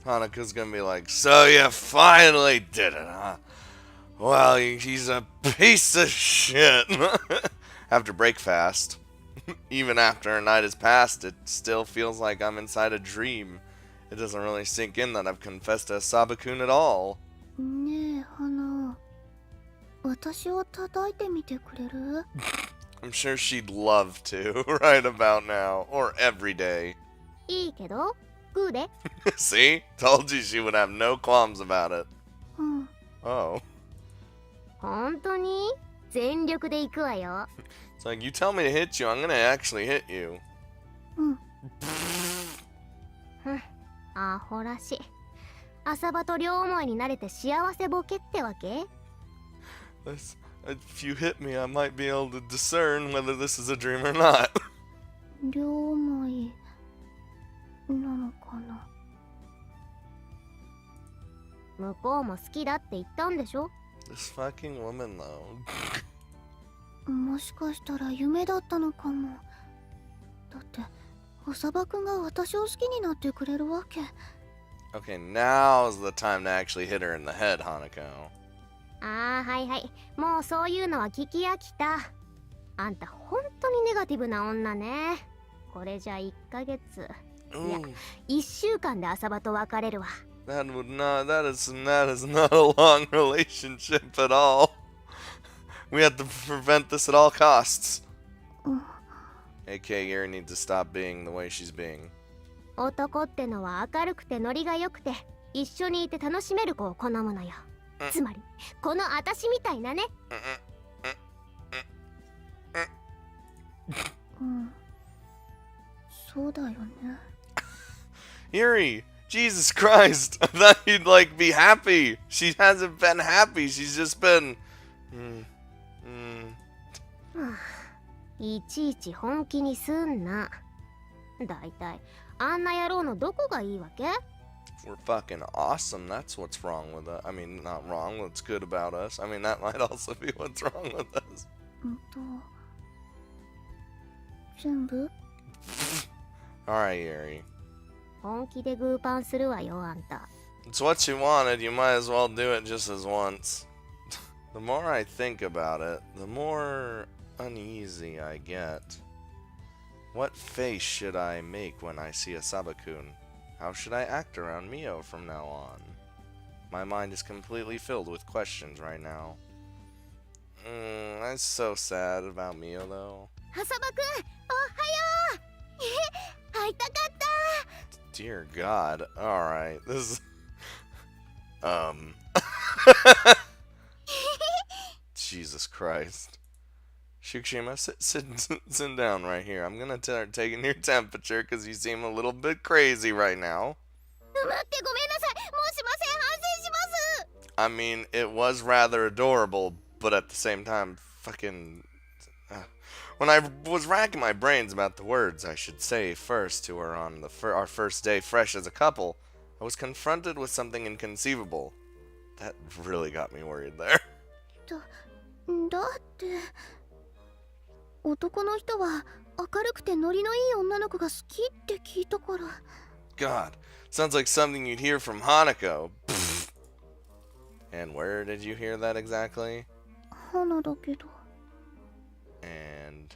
Hanukkah's gonna be like, so you finally did it, huh? Well, he's a piece of shit. After breakfast, even after a night has passed, it still feels like I'm inside a dream. It doesn't really sink in that I've confessed to Sabakun at all. ねえ、花。私を叩いてみてくれる？ I'm sure she'd love to, right about now, or every day. いいけど、グーで。See? Told you she would have no qualms about it. うん。Oh. 本当に？全力で行くわよ。It's like, you tell me to hit you, I'm gonna actually hit you. うん。アホらしい。浅場と両思いになれて幸せボケってわけ？ If you hit me, I might be able to discern whether this is a dream or not. 両思いなのかな。向こうも好きだって言ったんでしょ？ This fucking woman, though. もしかしたら夢だったのかも。だって浅場くんが私を好きになってくれるわけ。Okay, now's the time to actually hit her in the head, Hanako. ああ、はいはい。もうそういうのは聞き飽きた。あんた本当にネガティブな女ね。これじゃ1ヶ月。いや、1週間で浅場と別れるわ。That is not a long relationship at all. We have to prevent this at all costs. AK, Yuri needs to stop being the way she's being. 男ってのは明るくてノリが良くて一緒にいて楽しめる子を好むのよ。つまりこの私みたいなね。うん。そうだよね。Yuri, Jesus Christ! I thought you'd like be happy. She hasn't been happy. She's just been. いちいち本気にすんな。だいたいあんな野郎のどこがいいわけ？ We're fucking awesome. That's what's wrong with us. I mean, not wrong. What's good about us? I mean, that might also be what's wrong with us. 全部？ Alright, Yuri. 本気でグーパンするわよ、あんた。It's what you wanted. You might as well do it just as once. The more I think about it, the more uneasy I get. What face should I make when I see a Sabakun? How should I act around Mio from now on? My mind is completely filled with questions right now. I'm so sad about Mio, though. 浅場くん、おはよう。会いたかった。Dear God. Alright, this is... Jesus Christ. Shukushima, sit down right here. I'm gonna start taking your temperature because you seem a little bit crazy right now. I mean, it was rather adorable, but at the same time, fucking... When I was racking my brains about the words I should say first to her on our first day fresh as a couple, I was confronted with something inconceivable. That really got me worried there. だって、男の人は明るくてノリのいい女の子が好きって聞いたから。God, sounds like something you'd hear from Hanako. And where did you hear that exactly? 花だけど。And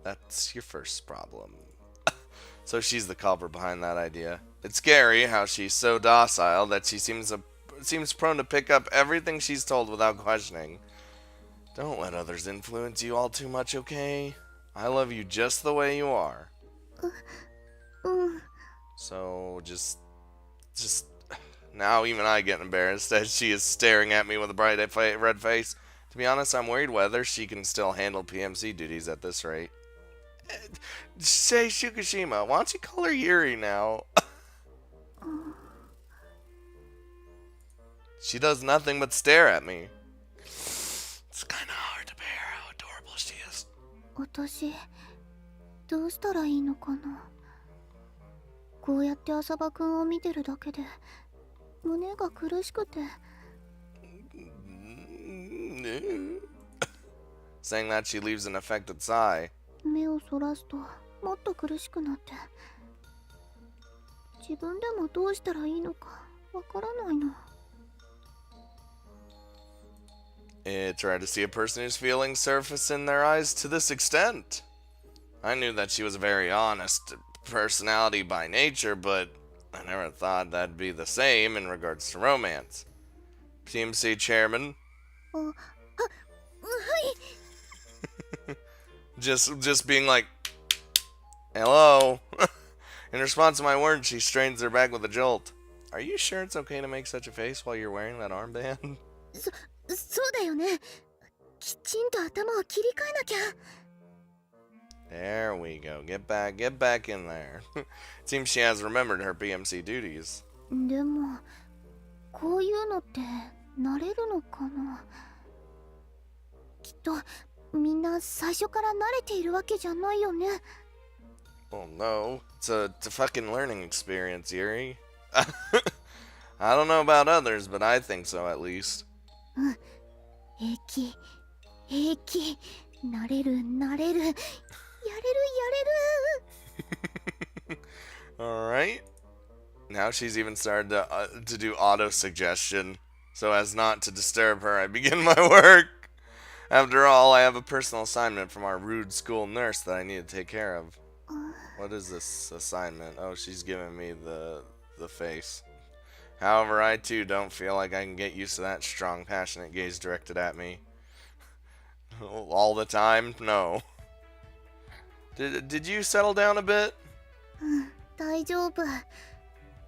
that's your first problem. So she's the culprit behind that idea. It's scary how she's so docile that she seems prone to pick up everything she's told without questioning. Don't let others influence you all too much, okay? I love you just the way you are. So just now even I get embarrassed as she is staring at me with a bright red face. To be honest, I'm worried whether she can still handle PMC duties at this rate. Say, Shukushima, why don't you call her Yuri now? She does nothing but stare at me. It's kind of hard to bear how adorable she is. 私、どうしたらいいのかな。こうやって浅場くんを見てるだけで胸が苦しくて。Saying that, she leaves an affected sigh. 目をそらすともっと苦しくなって。自分でもどうしたらいいのかわからないの。 It's rare to see a person whose feelings surface in their eyes to this extent. I knew that she was a very honest personality by nature, but I never thought that'd be the same in regards to romance. PMC chairman. はい。 Just being like, hello. In response to my words, she strains her back with a jolt. Are you sure it's okay to make such a face while you're wearing that armband? そうだよね。きちんと頭を切り替えなきゃ。 There we go. Get back in there. Seems she has remembered her PMC duties. でもこういうのって慣れるのかな。きっとみんな最初から慣れているわけじゃないよね。 Oh no. It's a fucking learning experience, Yuri. I don't know about others, but I think so at least. 平気平気、慣れる慣れる、やれるやれる。 Alright. Now she's even started to do auto-suggestion. So as not to disturb her, I begin my work. After all, I have a personal assignment from our rude school nurse that I need to take care of. What is this assignment? Oh, she's giving me the face. However, I too don't feel like I can get used to that strong, passionate gaze directed at me. All the time? No. Did you settle down a bit? 大丈夫。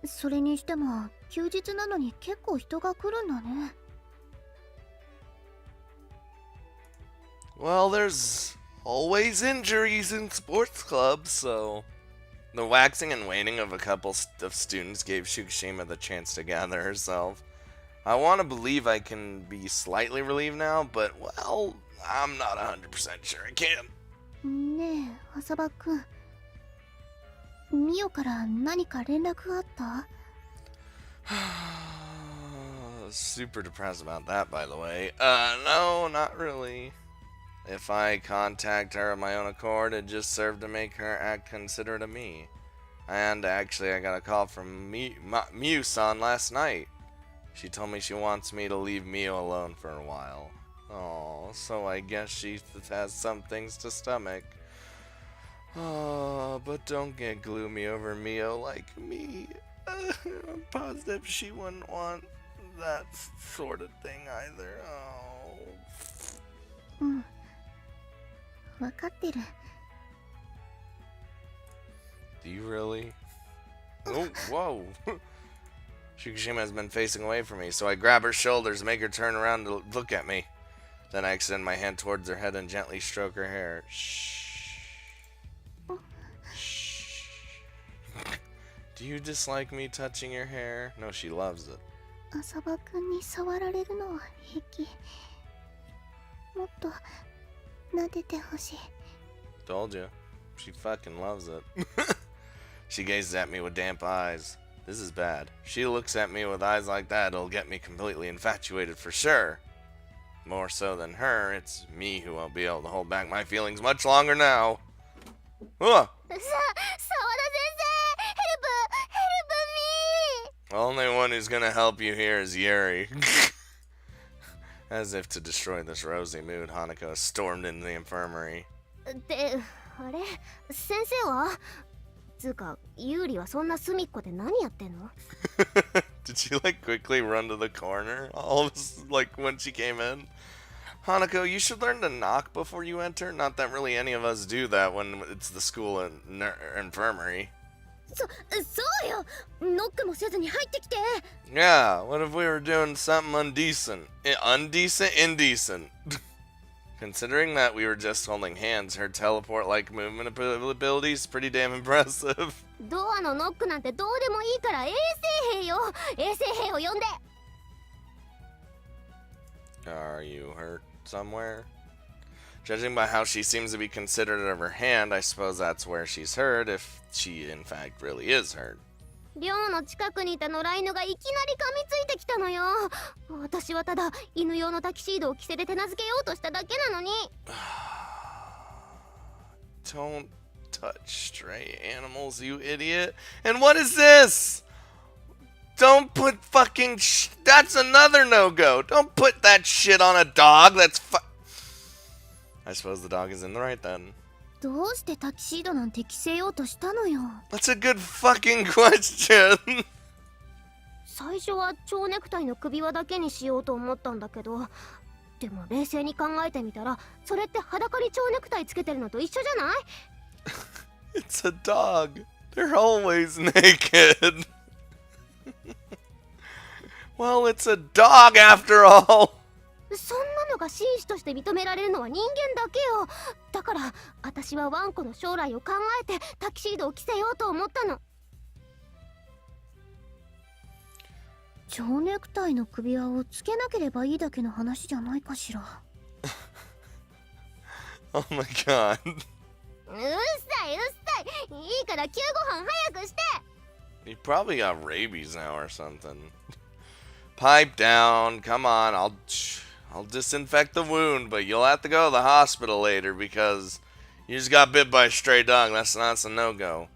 それにしても休日なのに結構人が来るんだね。 Well, there's always injuries in sports clubs, so... The waxing and waning of a couple of students gave Shukishima the chance to gather herself. I want to believe I can be slightly relieved now, but, well, I'm not 100% sure I can. ねえ、浅場くん。ミオから何か連絡があった？ Super depressed about that, by the way. No, not really. If I contact her of my own accord, it just served to make her act considerate of me. And actually, I got a call from Miu-san last night. She told me she wants me to leave Mio alone for a while. Oh, so I guess she has some things to stomach. Oh, but don't get gloomy over Mio like me. I'm positive she wouldn't want that sort of thing either. Oh. わかってる。 Do you really? Oh, whoa. Shukishima has been facing away from me, so I grab her shoulders and make her turn around to look at me. Then I extend my hand towards her head and gently stroke her hair. Shh. Shh. Do you dislike me touching your hair? No, she loves it. 浅場くんに触られるのは平気。もっと撫でてほしい。 Told you. She fucking loves it. She gazes at me with damp eyes. This is bad. She looks at me with eyes like that, it'll get me completely infatuated for sure. More so than her, it's me who won't be able to hold back my feelings much longer now. Huh. The only one who's gonna help you here is Yuri. As if to destroy this rosy mood, Hanako stormed into the infirmary. で、あれ、先生は？つうか、ユーリはそんな隅っこで何やってんの？ Did she like quickly run to the corner? All of this, like when she came in. Hanako, you should learn to knock before you enter. Not that really any of us do that when it's the school and infirmary. そうよ。ノックもせずに入ってきて。 Yeah, what if we were doing something undecent? Undecent? Indecent. Considering that we were just holding hands, her teleport-like movement ability is pretty damn impressive. ドアのノックなんてどうでもいいから衛生兵よ。衛生兵を呼んで。 Are you hurt somewhere? Judging by how she seems to be considerate of her hand, I suppose that's where she's hurt, if she in fact really is hurt. 寮の近くにいた野良犬がいきなり噛みついてきたのよ。私はただ犬用のタキシードを着せて手なずけようとしただけなのに。Don't touch stray animals, you idiot. And what is this? Don't put fucking that's another no-go. Don't put that shit on a dog. I suppose the dog is in the right then. どうしてタキシードなんて着せようとしたのよ。 That's a good fucking question. 最初は蝶ネクタイの首輪だけにしようと思ったんだけど、でも冷静に考えてみたら、それって裸に蝶ネクタイつけてるのと一緒じゃない？ It's a dog. They're always naked. Well, it's a dog after all. そんなのが紳士として認められるのは人間だけよ。だから私はワンコの将来を考えてタキシードを着せようと思ったの。蝶ネクタイの首輪をつけなければいいだけの話じゃないかしら。Oh my god. うっさいうっさい。いいから救護班早くして。 He probably got rabies now or something. Pipe down. Come on. I'll disinfect the wound, but you'll have to go to the hospital later because you just got bit by a stray dog. That's a no-go.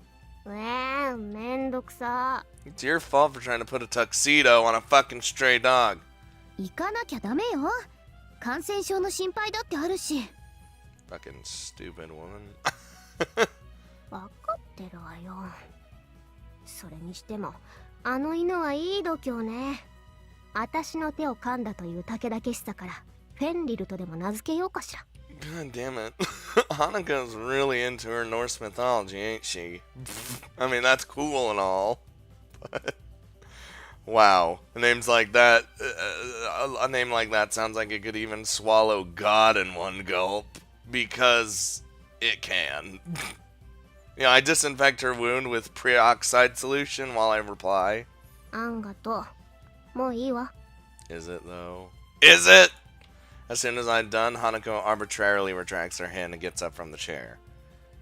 めんどくさ。 It's your fault for trying to put a tuxedo on a fucking stray dog. 行かなきゃダメよ。感染症の心配だってあるし。 Fucking stupid woman. わかってるわよ。それにしてもあの犬はいい度胸ね。私の手を噛んだという武田しさからフェンリルとでも名付けようかしら。 God damn it. Hanukkah's really into her Norse mythology, ain't she? I mean, that's cool and all. But wow. A name like that sounds like it could even swallow God in one gulp. Because it can. I disinfect her wound with peroxide solution while I reply. あんがとう。もういいわ。 Is it though? Is it? As soon as I'm done, Hanako arbitrarily retracts her hand and gets up from the chair.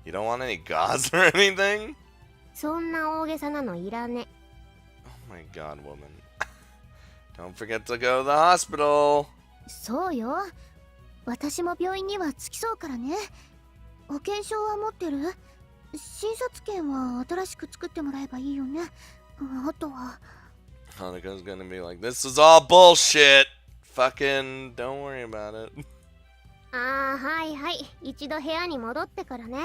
You don't want any gauze or anything? そんな大げさなのいらね。 Oh my god, woman. Don't forget to go to the hospital. そうよ。私も病院には付き添うからね。保険証は持ってる？診察券は新しく作ってもらえばいいよね。あとは Hanukkah's gonna be like, this is all bullshit. Fucking don't worry about it. ああ、はいはい。一度部屋に戻ってからね。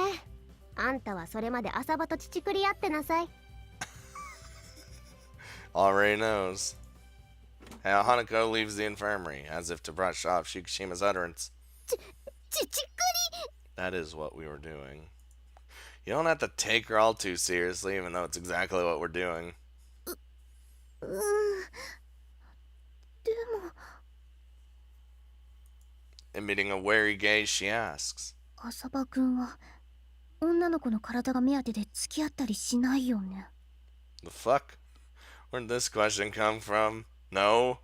あんたはそれまで朝場と乳くり合ってなさい。 Already knows. Hanako leaves the infirmary, as if to brush off Shikishima's utterance. 乳く That is what we were doing. You don't have to take her all too seriously, even though it's exactly what we're doing. り。でも Emitting a wary gaze, she asks. 朝場くんは女の子の体が目当てで付き合ったりしないよね。 The fuck? Where'd this question come from? No.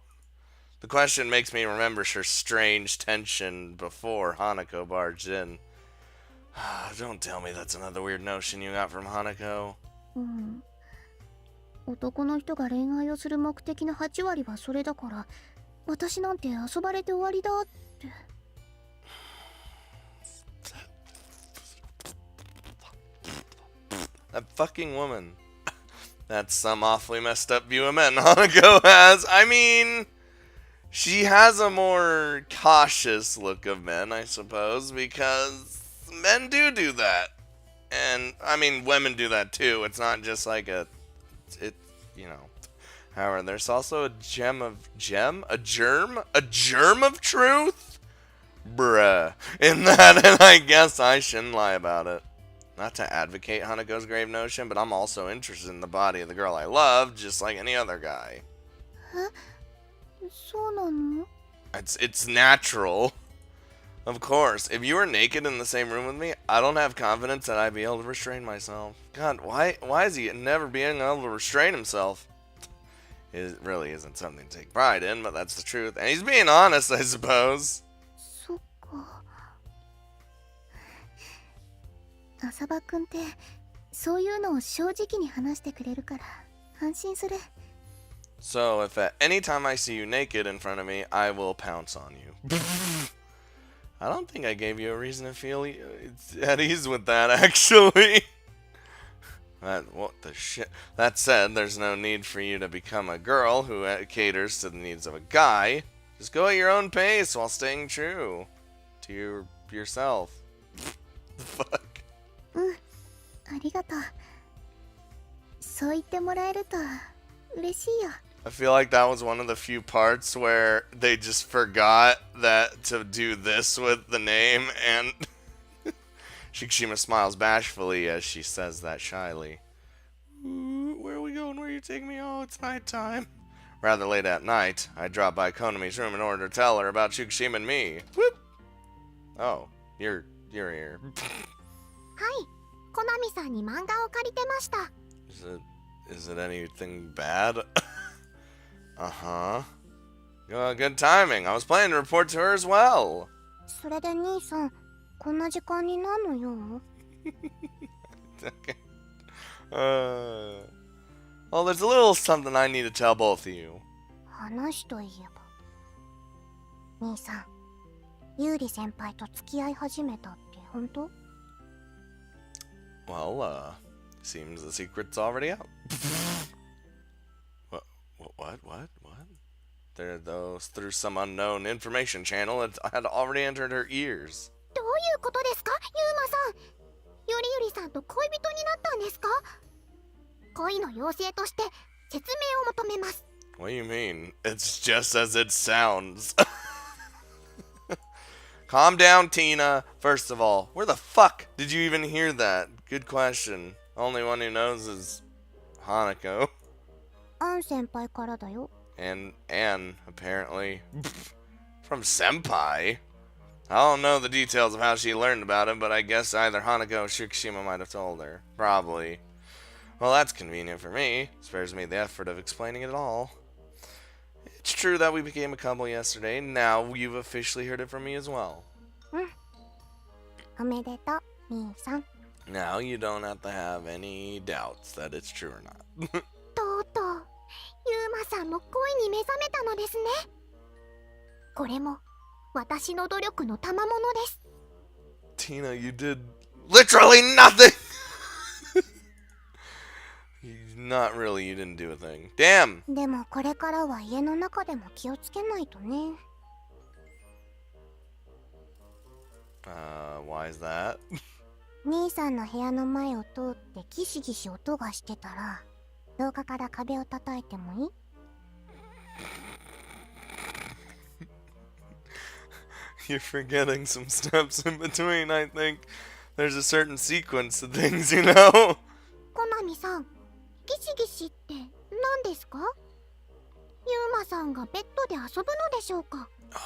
The question makes me remember her strange tension before Hanako barged in. Don't tell me that's another weird notion you got from Hanako. うん。男の人が恋愛をする目的の8割はそれだから、私なんて遊ばれて終わりだって。 That fucking woman. That's some awfully messed up view of men Hanako has. I mean, she has a more cautious look of men, I suppose, because men do that. And, I mean, women do that too. It's not just like However, there's also a germ of truth? Bruh. In that, and I guess I shouldn't lie about it. Not to advocate Hanako's grave notion, but I'm also interested in the body of the girl I love, just like any other guy. そうなの? It's natural. Of course, if you were naked in the same room with me, I don't have confidence that I'd be able to restrain myself. God, why is he never being able to restrain himself? It really isn't something to take pride in, but that's the truth. And he's being honest, I suppose. そっか。朝場くんってそういうのを正直に話してくれるから安心する。 So, if at any time I see you naked in front of me, I will pounce on you. I don't think I gave you a reason to feel at ease with that, actually. What the shit? That said, there's no need for you to become a girl who caters to the needs of a guy. Just go at your own pace while staying true to yourself. The fuck? ありがとう。そう言ってもらえると嬉しいよ。 I feel like that was one of the few parts where they just forgot that to do this with the name, and Shikishima smiles bashfully as she says that shyly. Where are we going? Where are you taking me? Oh, it's nighttime. Rather late at night, I drop by Konami's room in order to tell her about Shikishima and me. Whoop! Oh, you're here. はい、コナミさんに漫画を借りてました。 Is it anything bad? Uh-huh. Good timing. I was planning to report to her as well. それで兄さん、こんな時間になるのよ。Okay. Well, there's a little something I need to tell both of you. 話といえば、兄さん、ユーリ先輩と付き合い始めたって本当？ Well, seems the secret's already out. What? There, those through some unknown information channel, it had already entered her ears. どういうことですか、ユーマさん。ユリさんと恋人になったんですか？恋の妖精として説明を求めます。 What do you mean? It's just as it sounds. Calm down, Tina. First of all, where the fuck did you even hear that? Good question. Only one who knows is Hanako. アン先輩からだよ。 And Anne, apparently. From Senpai? I don't know the details of how she learned about it, but I guess either Hanako or Shikishima might have told her. Probably. Well, that's convenient for me. Spares me the effort of explaining it all. It's true that we became a couple yesterday. Now you've officially heard it from me as well. おめでとう、兄さん。 Now you don't have to have any doubts that it's true or not. とうとう、ユーマさんも恋に目覚めたのですね。これも私の努力の賜物です。 Tina, you did literally nothing! Not really, you didn't do a thing. Damn! でもこれからは家の中でも気をつけないとね。Why is that? 兄さんの部屋の前を通ってギシギシ音がしてたら、廊下から壁を叩いてもいい？ You're forgetting some steps in between, I think. There's a certain sequence to things, you know? コナミさん、ギシギシって何ですか？ユーマさんがベッドで遊ぶのでしょうか？ Oh,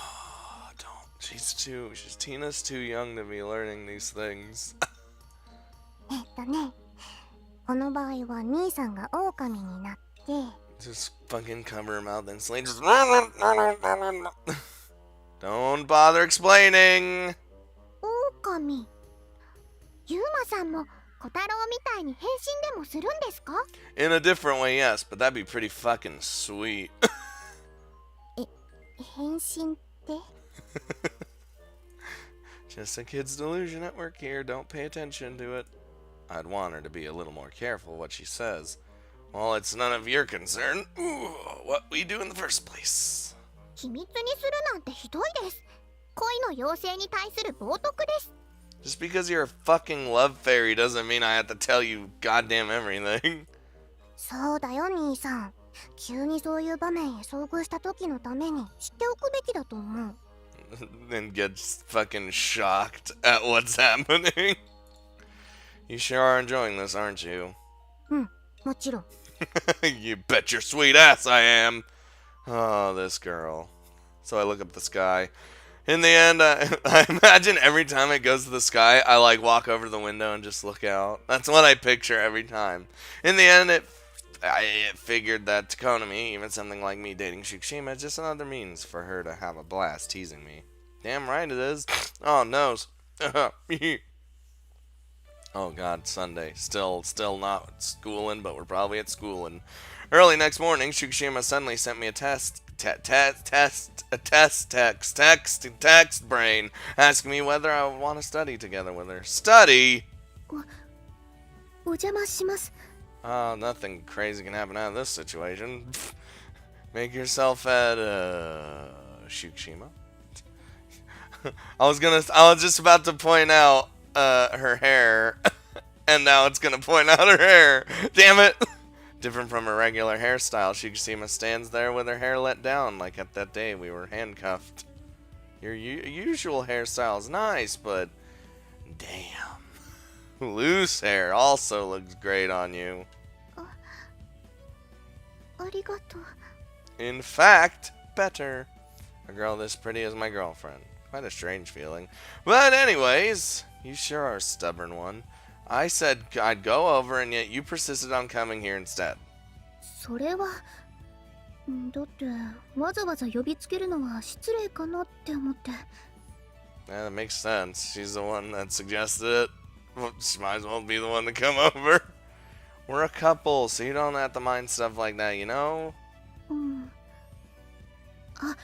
don't. Tina's too young to be learning these things. この場合は兄さんが狼になって、 Just fucking cover her mouth and slay. Just don't bother explaining. 狼。ユーマさんも小太郎みたいに変身でもするんですか？ In a different way, yes, but that'd be pretty fucking sweet. 変身って？ Just a kid's delusion at work here. Don't pay attention to it. I'd want her to be a little more careful what she says. Well, it's none of your concern. Ooh, what we do in the first place. 秘密にするなんてひどいです。恋の妖精に対する冒涜です。 Just because you're a fucking love fairy doesn't mean I have to tell you goddamn everything. そうだよ兄さん。急にそういう場面へ遭遇した時のために知っておくべきだと思う。And gets fucking shocked at what's happening. You sure are enjoying this, aren't you? もちろん。 You bet your sweet ass I am. Oh, this girl. So I look up at the sky. In the end, I imagine every time it goes to the sky, I like walk over the window and just look out. That's what I picture every time. In the end, I figured that to Konami, even something like me dating Shikishima, is just another means for her to have a blast teasing me. Damn right it is. Oh, no. Oh, God, Sunday. Still not schooling, but we're probably at schooling. Early next morning, Shikishima suddenly sent me a text brain, asking me whether I would want to study together with her. Study? お邪魔します。Oh, nothing crazy can happen out of this situation. Make yourself at Shukushima. I was just about to point out her hair, and now it's gonna point out her hair. Damn it! Different from her regular hairstyle, Shukushima stands there with her hair let down, like at that day we were handcuffed. Your usual hairstyle is nice, but damn, loose hair also looks great on you. Arigato. In fact, better. A girl this pretty is my girlfriend. Quite a strange feeling. But anyways, you sure are a stubborn one. I said I'd go over, and yet you persisted on coming here instead. それはだってわざわざ呼びつけるのは失礼かなって思って。 Yeah, that makes sense. She's the one that suggested it. Well, she might as well be the one to come over. We're a couple, so you don't have to mind stuff like that, you know? うん。あ、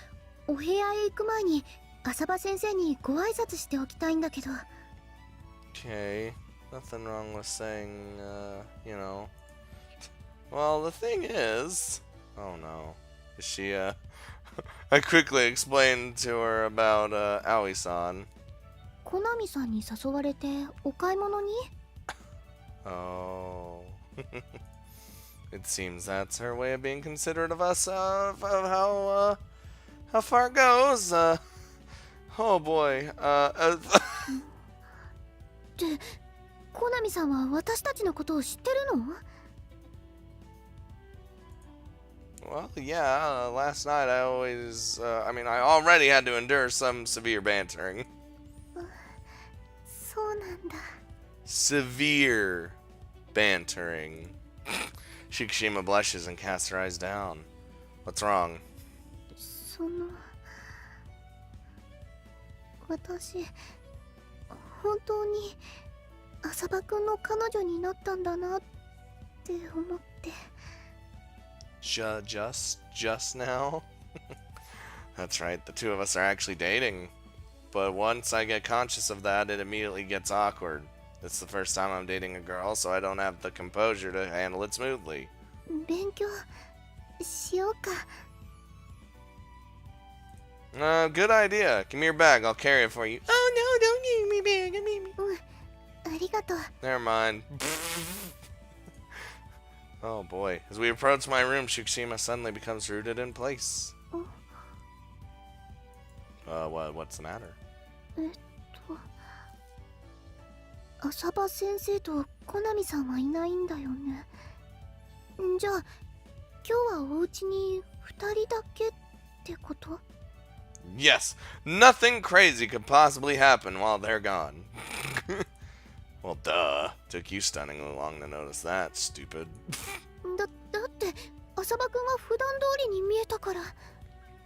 お部屋へ行く前に浅場先生にご挨拶しておきたいんだけど。 Okay, nothing wrong with saying, you know. Well, the thing is... Oh no. Is she, I quickly explained to her about, Aoi-san. コナミさんに誘われてお買い物に？ Oh. It seems that's her way of being considerate of us, of how far it goes. Oh boy. ってコナミさんは私たちのことを知ってるの？ Well, yeah, last night I already had to endure some severe bantering. そうなんだ。 Severe bantering. Shukushima blushes and casts her eyes down. What's wrong? その私本当に浅場くんの彼女になったんだなって思って。 Just now? That's right, the two of us are actually dating. But once I get conscious of that, it immediately gets awkward. It's the first time I'm dating a girl, so I don't have the composure to handle it smoothly. 勉強しようか。 Good idea. Give me your bag, I'll carry it for you. Oh no, don't give me bag, give me. ありがとう。 Never mind. Oh boy. As we approach my room, Shukushima suddenly becomes rooted in place. What's the matter? 浅場先生とコナミさんはいないんだよね。じゃあ今日はお家に2人だけってこと？ Yes, nothing crazy could possibly happen while they're gone. Well, duh. Took you stunningly long to notice that, stupid. だって浅場くんは普段通りに見えたから。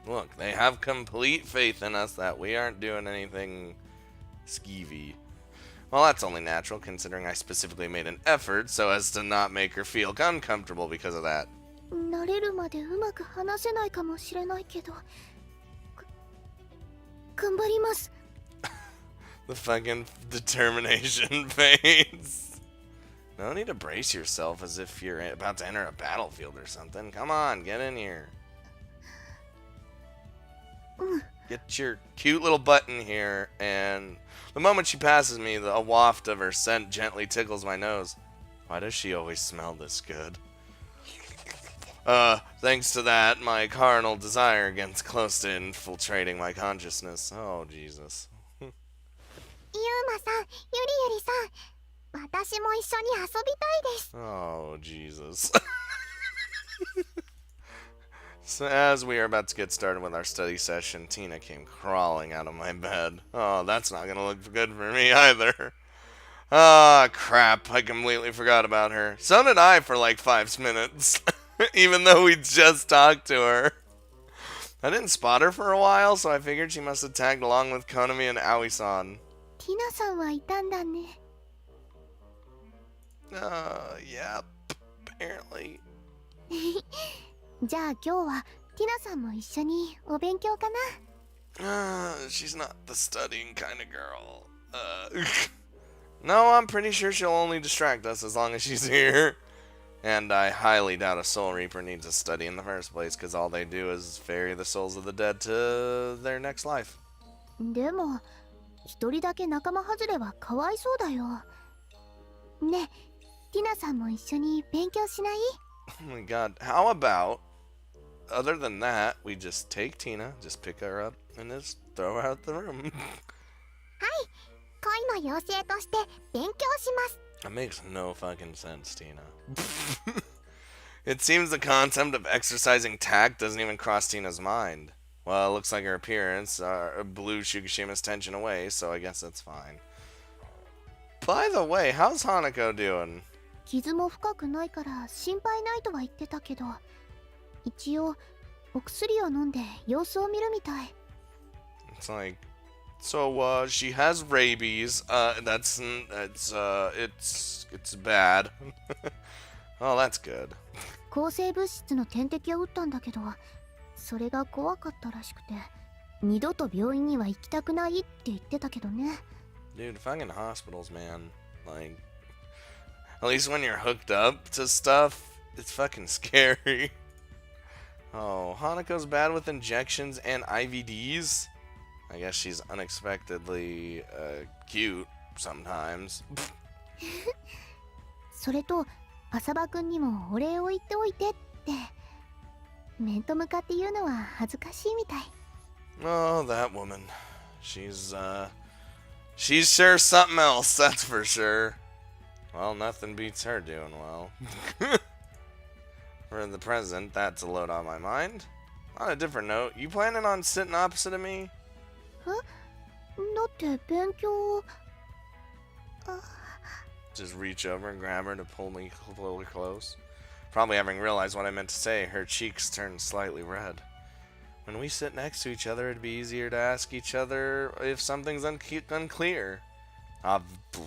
Look, they have complete faith in us that we aren't doing anything skeevy. Well, that's only natural, considering I specifically made an effort so as to not make her feel uncomfortable because of that. 慣れるまでうまく話せないかもしれないけど、頑張ります。 The fucking determination fades. No need to brace yourself as if you're about to enter a battlefield or something. Come on, get in here. Get your cute little butt in here, and the moment she passes me, a waft of her scent gently tickles my nose. Why does she always smell this good? Thanks to that, my carnal desire gets close to infiltrating my consciousness. Oh, Jesus. ユーマさん、ユリユリさん、私も一緒に遊びたいです。 Oh, Jesus. So as we are about to get started with our study session, Tina came crawling out of my bed. Oh, that's not gonna look good for me either. Ah, crap. I completely forgot about her. So did I for like 5 minutes. Even though we just talked to her. I didn't spot her for a while, so I figured she must have tagged along with Konami and Aoi-san. ティナさんはいたんだね。 Yeah, apparently. じゃあ今日はティナさんも一緒にお勉強かな。 She's not the studying kind of girl. No, I'm pretty sure she'll only distract us as long as she's here. And I highly doubt a Soul Reaper needs a study in the first place, because all they do is ferry the souls of the dead to their next life. でも一人だけ仲間外れはかわいそうだよ。ね、ティナさんも一緒に勉強しない？ Oh my god. How about, other than that, we just take Tina, just pick her up, and just throw her out the room. はい、恋の妖精として勉強します。 That makes no fucking sense, Tina. It seems the concept of exercising tact doesn't even cross Tina's mind. Well, it looks like her appearance blew Shukishima's tension away, so I guess that's fine. By the way, how's Hanako doing? 傷も深くないから心配ないとは言ってたけど、一応お薬を飲んで様子を見るみたい。 It's like, so she has rabies. It's bad. Oh, that's good. 抗生物質の点滴を打ったんだけど、それが怖かったらしくて、二度と病院には行きたくないって言ってたけどね。 Dude, fucking hospitals, man. Like, at least when you're hooked up to stuff, it's fucking scary. Oh, Hanako's bad with injections and IVDs? I guess she's unexpectedly cute sometimes. それと浅場くんにもお礼を言っておいてって。面と向かって言うのは恥ずかしいみたい。 Oh, that woman. She's sure something else, that's for sure. Well, nothing beats her doing well. For the present, that's a load on my mind. On a different note, you planning on sitting opposite of me? だって勉強。Just reach over and grab her to pull me close. Probably having realized what I meant to say, her cheeks turned slightly red. When we sit next to each other, it'd be easier to ask each other if something's unclear.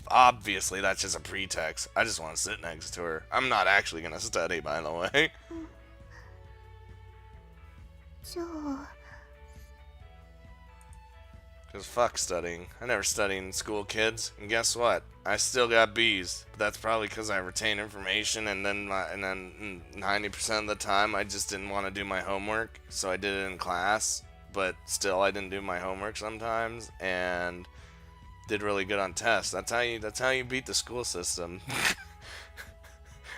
Obviously, that's just a pretext. I just want to sit next to her. I'm not actually going to study, by the way. じゃあ。 Because fuck studying. I never studied in school, kids. And guess what? I still got B's. But that's probably because I retain information, and then 90% of the time I just didn't want to do my homework, so I did it in class. But still, I didn't do my homework sometimes, and did really good on tests. That's how you beat the school system.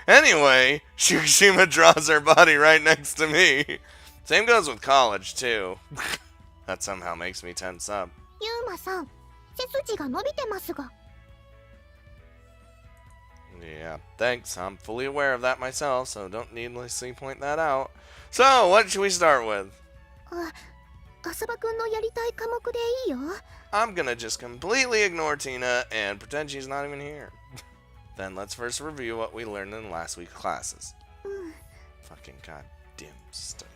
Anyway, Shukishima draws her body right next to me. Same goes with college too. That somehow makes me tense up. ユーマさん、背筋が伸びてますが。 Yeah, thanks. I'm fully aware of that myself, so don't needlessly point that out. So, what should we start with? 浅場くんのやりたい科目でいいよ。 I'm gonna just completely ignore Tina and pretend she's not even here. Then let's first review what we learned in last week's classes. Fucking goddamn studies.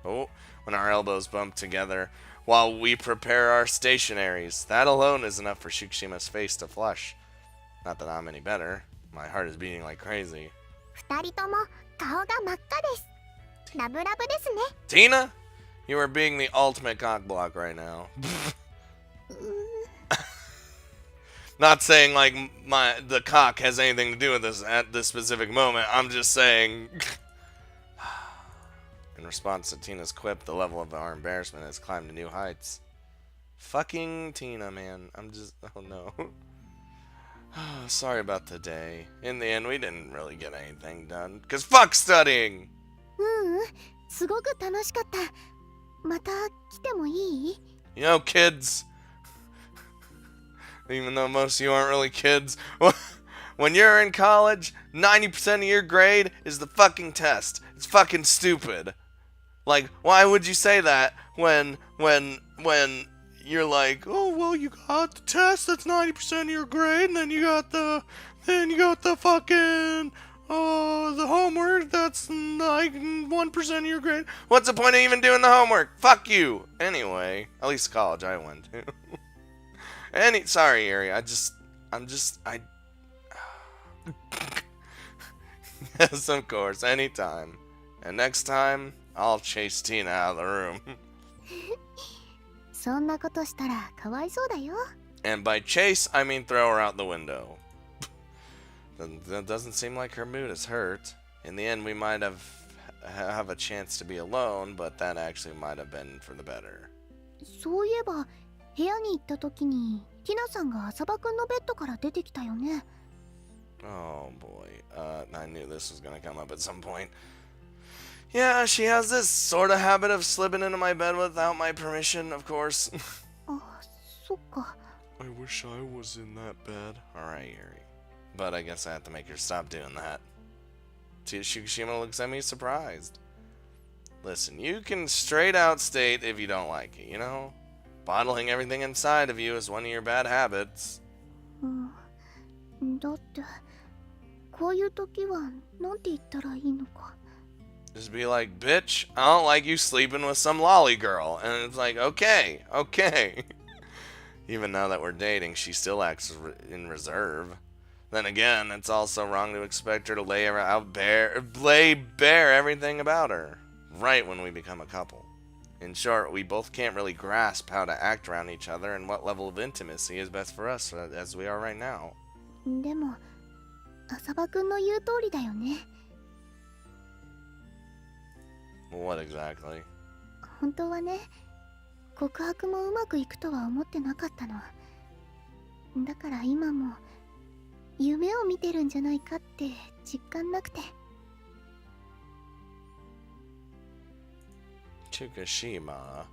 Oh, when our elbows bump together while we prepare our stationaries. That alone is enough for Shukishima's face to flush. Not that I'm any better. My heart is beating like crazy. 二人とも顔が真っ赤です。ラブラブですね。 Tina? You are being the ultimate cockblock right now. Not saying like the cock has anything to do with this at this specific moment. I'm just saying. In response to Tina's quip, the level of our embarrassment has climbed to new heights. Fucking Tina, man. Oh no. Sorry about today. In the end, we didn't really get anything done. Cause fuck studying! すごく楽しかった。また来てもいい？ You know, kids. Even though most of you aren't really kids. When you're in college, 90% of your grade is the fucking test. It's fucking stupid. Like, why would you say that when you're like, oh well, you got the test that's 90% of your grade, and then you got the fucking the homework that's like 1% of your grade. What's the point of even doing the homework? Fuck you. Anyway, at least college I went to. Sorry, Yuri. Yes, of course, anytime. And next time, I'll chase Tina out of the room. そんなことしたらかわいそうだよ。 And by chase, I mean throw her out the window. That doesn't seem like her mood is hurt. In the end, we might have a chance to be alone, but that actually might have been for the better. そういえば部屋に行った時にティナさんが浅場くんのベッドから出てきたよね。 Oh boy, I knew this was gonna come up at some point. Yeah, she has this sort of habit of slipping into my bed without my permission, of course. あ、そっか。 I wish I was in that bed. Alright, Yuri. But I guess I have to make her stop doing that. Shikishima looks at me surprised. Listen, you can straight out state if you don't like it, you know? Bottling everything inside of you is one of your bad habits. だってこういう時はなんて言ったらいいのか。 Just be like, bitch, I don't like you sleeping with some lolly girl. And it's like, okay. Even now that we're dating, she still acts in reserve. Then again, it's also wrong to expect her to lay bare everything about her, right when we become a couple. In short, we both can't really grasp how to act around each other and what level of intimacy is best for us as we are right now. でも浅場くんの言う通りだよね。 What exactly? 本当はね、告白もうまくいくとは思ってなかったの。だから今も夢を見てるんじゃないかって実感なくて。 Tsukishima.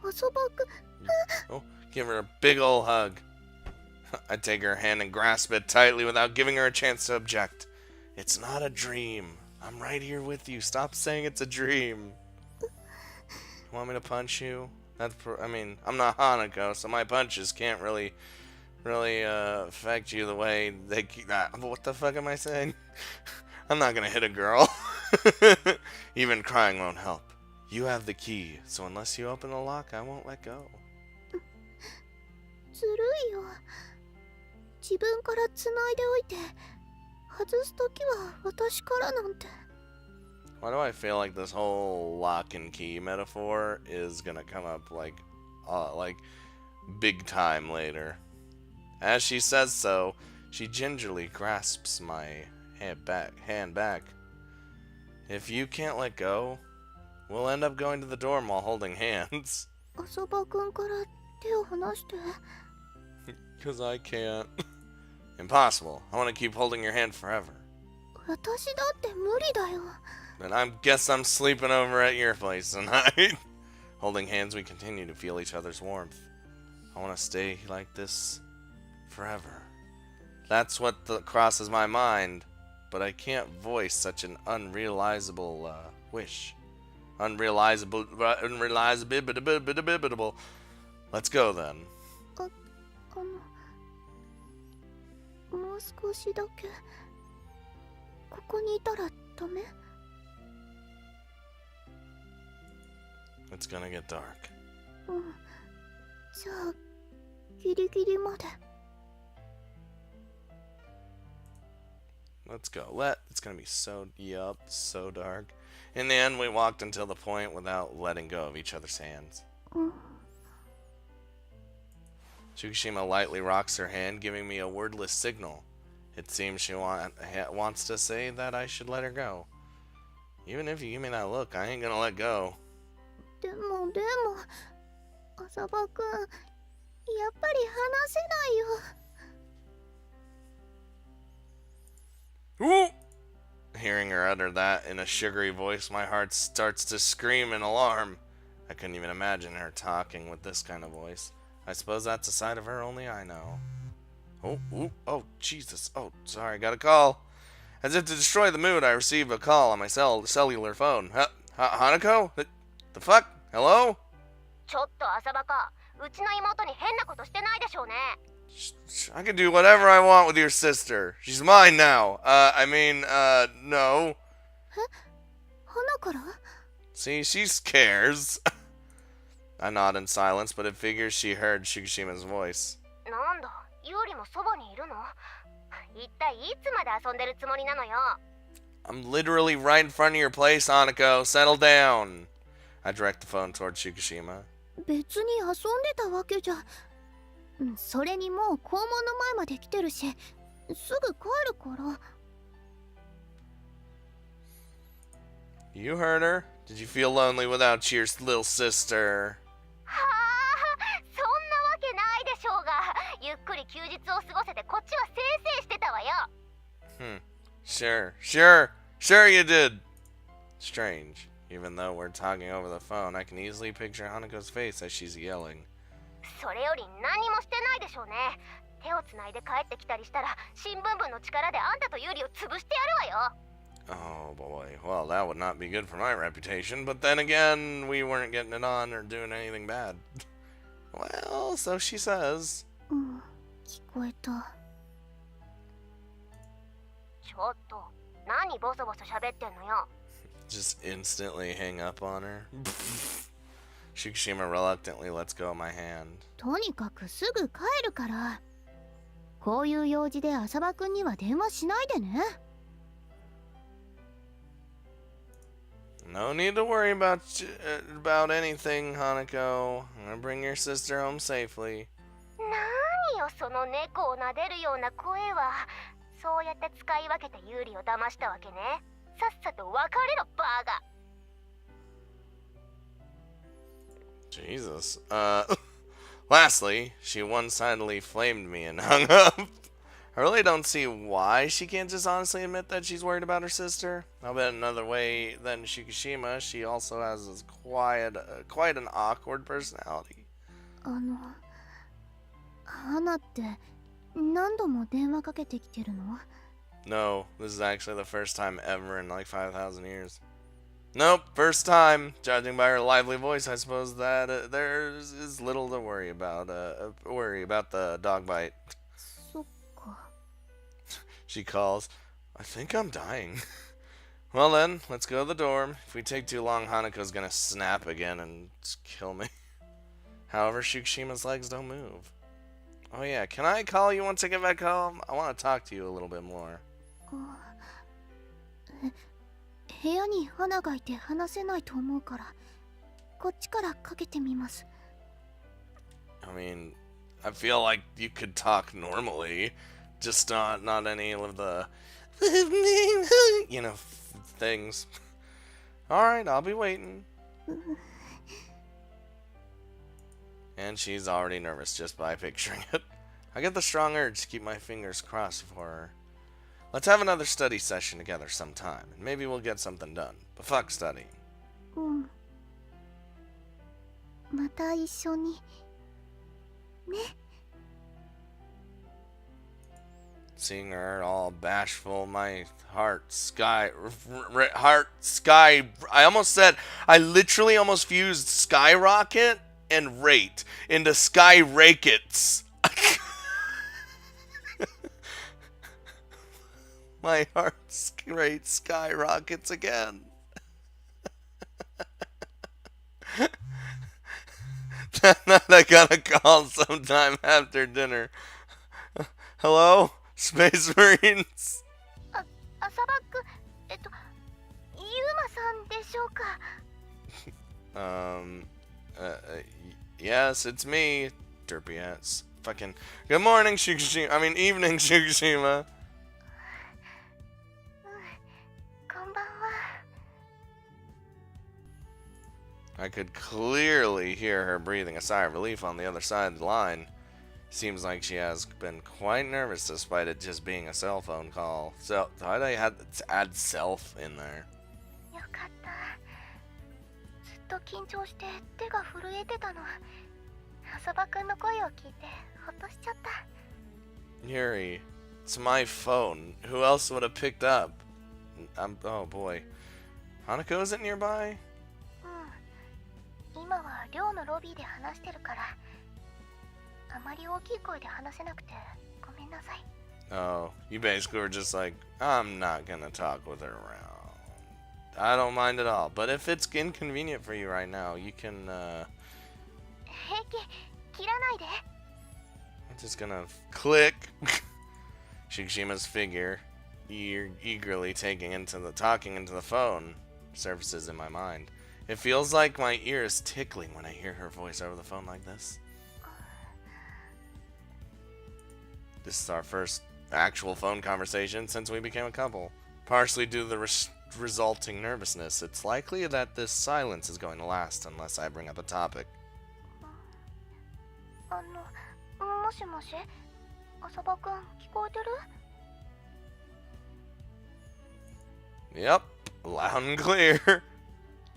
浅場くん。 Oh, give her a big ol' hug. I take her hand and grasp it tightly without giving her a chance to object. It's not a dream. I'm right here with you. Stop saying it's a dream. You want me to punch you? I mean, I'm not Hanako, so my punches can't really affect you the way they... what the fuck am I saying? I'm not gonna hit a girl. Even crying won't help. You have the key, so unless you open the lock, I won't let go. ずるいよ。自分から繋いでおいて外すときは私からなんて。 Why do I feel like this whole lock and key metaphor is gonna come up like big time later? As she says so, she gingerly grasps my hand back. If you can't let go, we'll end up going to the dorm while holding hands. 浅場くんから手を離して。 Because I can't. Impossible. I want to keep holding your hand forever. 私だって無理だよ。 Then I guess I'm sleeping over at your place tonight. Holding hands, we continue to feel each other's warmth. I want to stay like this forever. That's what crosses my mind, but I can't voice such an unrealizable wish. Unrealizable. Let's go then. もう少しだけここにいたらダメ？ It's gonna get dark. じゃあギリギリまで。 Let's go. It's gonna be so dark. In the end, we walked until the point without letting go of each other's hands. Tsukishima lightly rocks her hand, giving me a wordless signal. It seems she wants to say that I should let her go. Even if you give me that look, I ain't gonna let go. でも浅場くん、やっぱり話せないよ。 Ooh! Hearing her utter that in a sugary voice, my heart starts to scream in alarm. I couldn't even imagine her talking with this kind of voice. I suppose that's a side of her only I know. Oh, Jesus. Oh, sorry, got a call. As if to destroy the mood, I receive a call on my cellular phone. Hanako? The fuck? Hello? ちょっと浅場か。うちの妹に変なことしてないでしょうね。 I can do whatever I want with your sister. She's mine now. No. 花から？ See, she cares. I nod in silence, but it figures she heard Shikishima's voice. なんだ、ユーリもそばにいるの？一体いつまで遊んでるつもりなのよ。 I'm literally right in front of your place, Hanako. Settle down. I direct the phone toward Shikishima. 別に遊んでたわけじゃ。それにもう校門の前まで来てるし、すぐ帰るから。You heard her. Did you feel lonely without your little sister? はあ、そんなわけないでしょうが。ゆっくり休日を過ごせてこっちはせいせいしてたわよ。Sure you did. Strange. Even though we're talking over the phone, I can easily picture Hanako's face as she's yelling. それより何もしてないでしょうね。手をつないで帰ってきたりしたら新聞部の力であんたとユリを潰してやるわよ。 Oh boy, well that would not be good for my reputation, but then again, we weren't getting it on or doing anything bad. Well, so she says. 聞こえた。ちょっと何ボソボソ喋ってんのよ。 Just instantly hang up on her. Shikishima reluctantly lets go of my hand. とにかくすぐ帰るから。こういう用事で浅場くんには電話しないでね。 No need to worry about anything, Hanako. I'm gonna bring your sister home safely. 何よその猫を撫でるような声は。そうやって使い分けてユーリを騙したわけね。さっさと別れろバカ。 Jesus. Lastly, she one-sidedly flamed me and hung up. I really don't see why she can't just honestly admit that she's worried about her sister. I'll bet another way than Shikishima, she also has quite an awkward personality. 花って何度も電話かけてきてるの？ No, this is actually the first time ever in like 5,000 years. Nope, first time. Judging by her lively voice, I suppose that there is little to worry about. About the dog bite. そっか。 She calls. I think I'm dying. Well then, let's go to the dorm. If we take too long, Hanako's gonna snap again and kill me. However, Shikishima's legs don't move. Oh yeah, can I call you once I get back home? I want to talk to you a little bit more. 部屋に花がいて話せないと思うからこっちからかけてみます。 I mean, I feel like you could talk normally, just not any of the things. Alright, I'll be waiting. And she's already nervous just by picturing it. I get the strong urge to keep my fingers crossed for her. Let's have another study session together sometime, and maybe we'll get something done. But fuck studying. また一緒にね。 Seeing her all bashful, my heart sky. I literally almost fused skyrocket and rate into sky rakets. My heart's rate skyrockets again. I got a call sometime after dinner. Hello? Space Marines? 浅場くん、ユーマさんでしょうか。Yes, it's me. Derpy ass. Fucking. Good morning, Shikishima. I mean, evening, Shikishima. こんばんは。 I could clearly hear her breathing a sigh of relief on the other side of the line. Seems like she has been quite nervous despite it just being a cell phone call. So, why did I have to add self in there? よかった。ずっと緊張して手が震えてたの。浅場くんの声を聞いてほっとしちゃった。 Yuri, it's my phone. Who else would have picked up? Oh boy. Hanako isn't nearby? 今は寮のロビーで話してるから。あまり大きい声で話せなくてごめんなさい。 Oh, you basically were just like, I'm not gonna talk with her around. I don't mind at all, but if it's inconvenient for you right now, you can, 平気、切らないで。 I'm just gonna click. Shikishima's figure, eagerly talking into the phone, surfaces in my mind. It feels like my ear is tickling when I hear her voice over the phone like this. This is our first actual phone conversation since we became a couple, partially due to the resulting nervousness. It's likely that this silence is going to last unless I bring up a topic. もしもし、浅場くん聞こえてる？ Yep, loud and clear.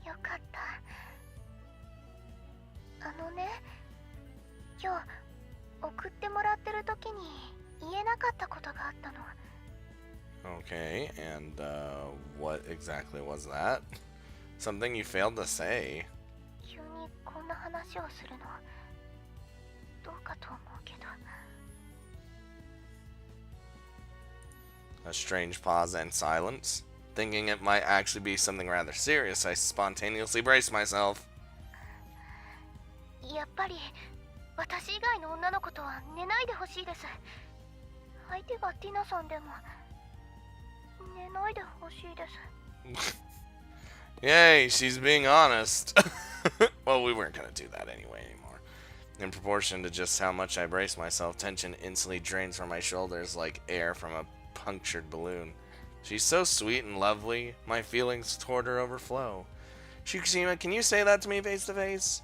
よかった。今日送ってもらってる時に言えなかったことがあったの。 Okay, and what exactly was that? Something you failed to say. 急にこんな話をするのどうかと思うけど。 A strange pause and silence. Thinking it might actually be something rather serious, I spontaneously braced myself. やっぱり私以外の女の子とは寝ないでほしいです。相手がティナさんでも寝ないでほしいです。 Yay, she's being honest. Well, we weren't gonna do that anyway anymore. In proportion to just how much I brace myself, tension instantly drains from my shoulders like air from a punctured balloon. She's so sweet and lovely, my feelings toward her overflow. Shikushima, can you say that to me face to face?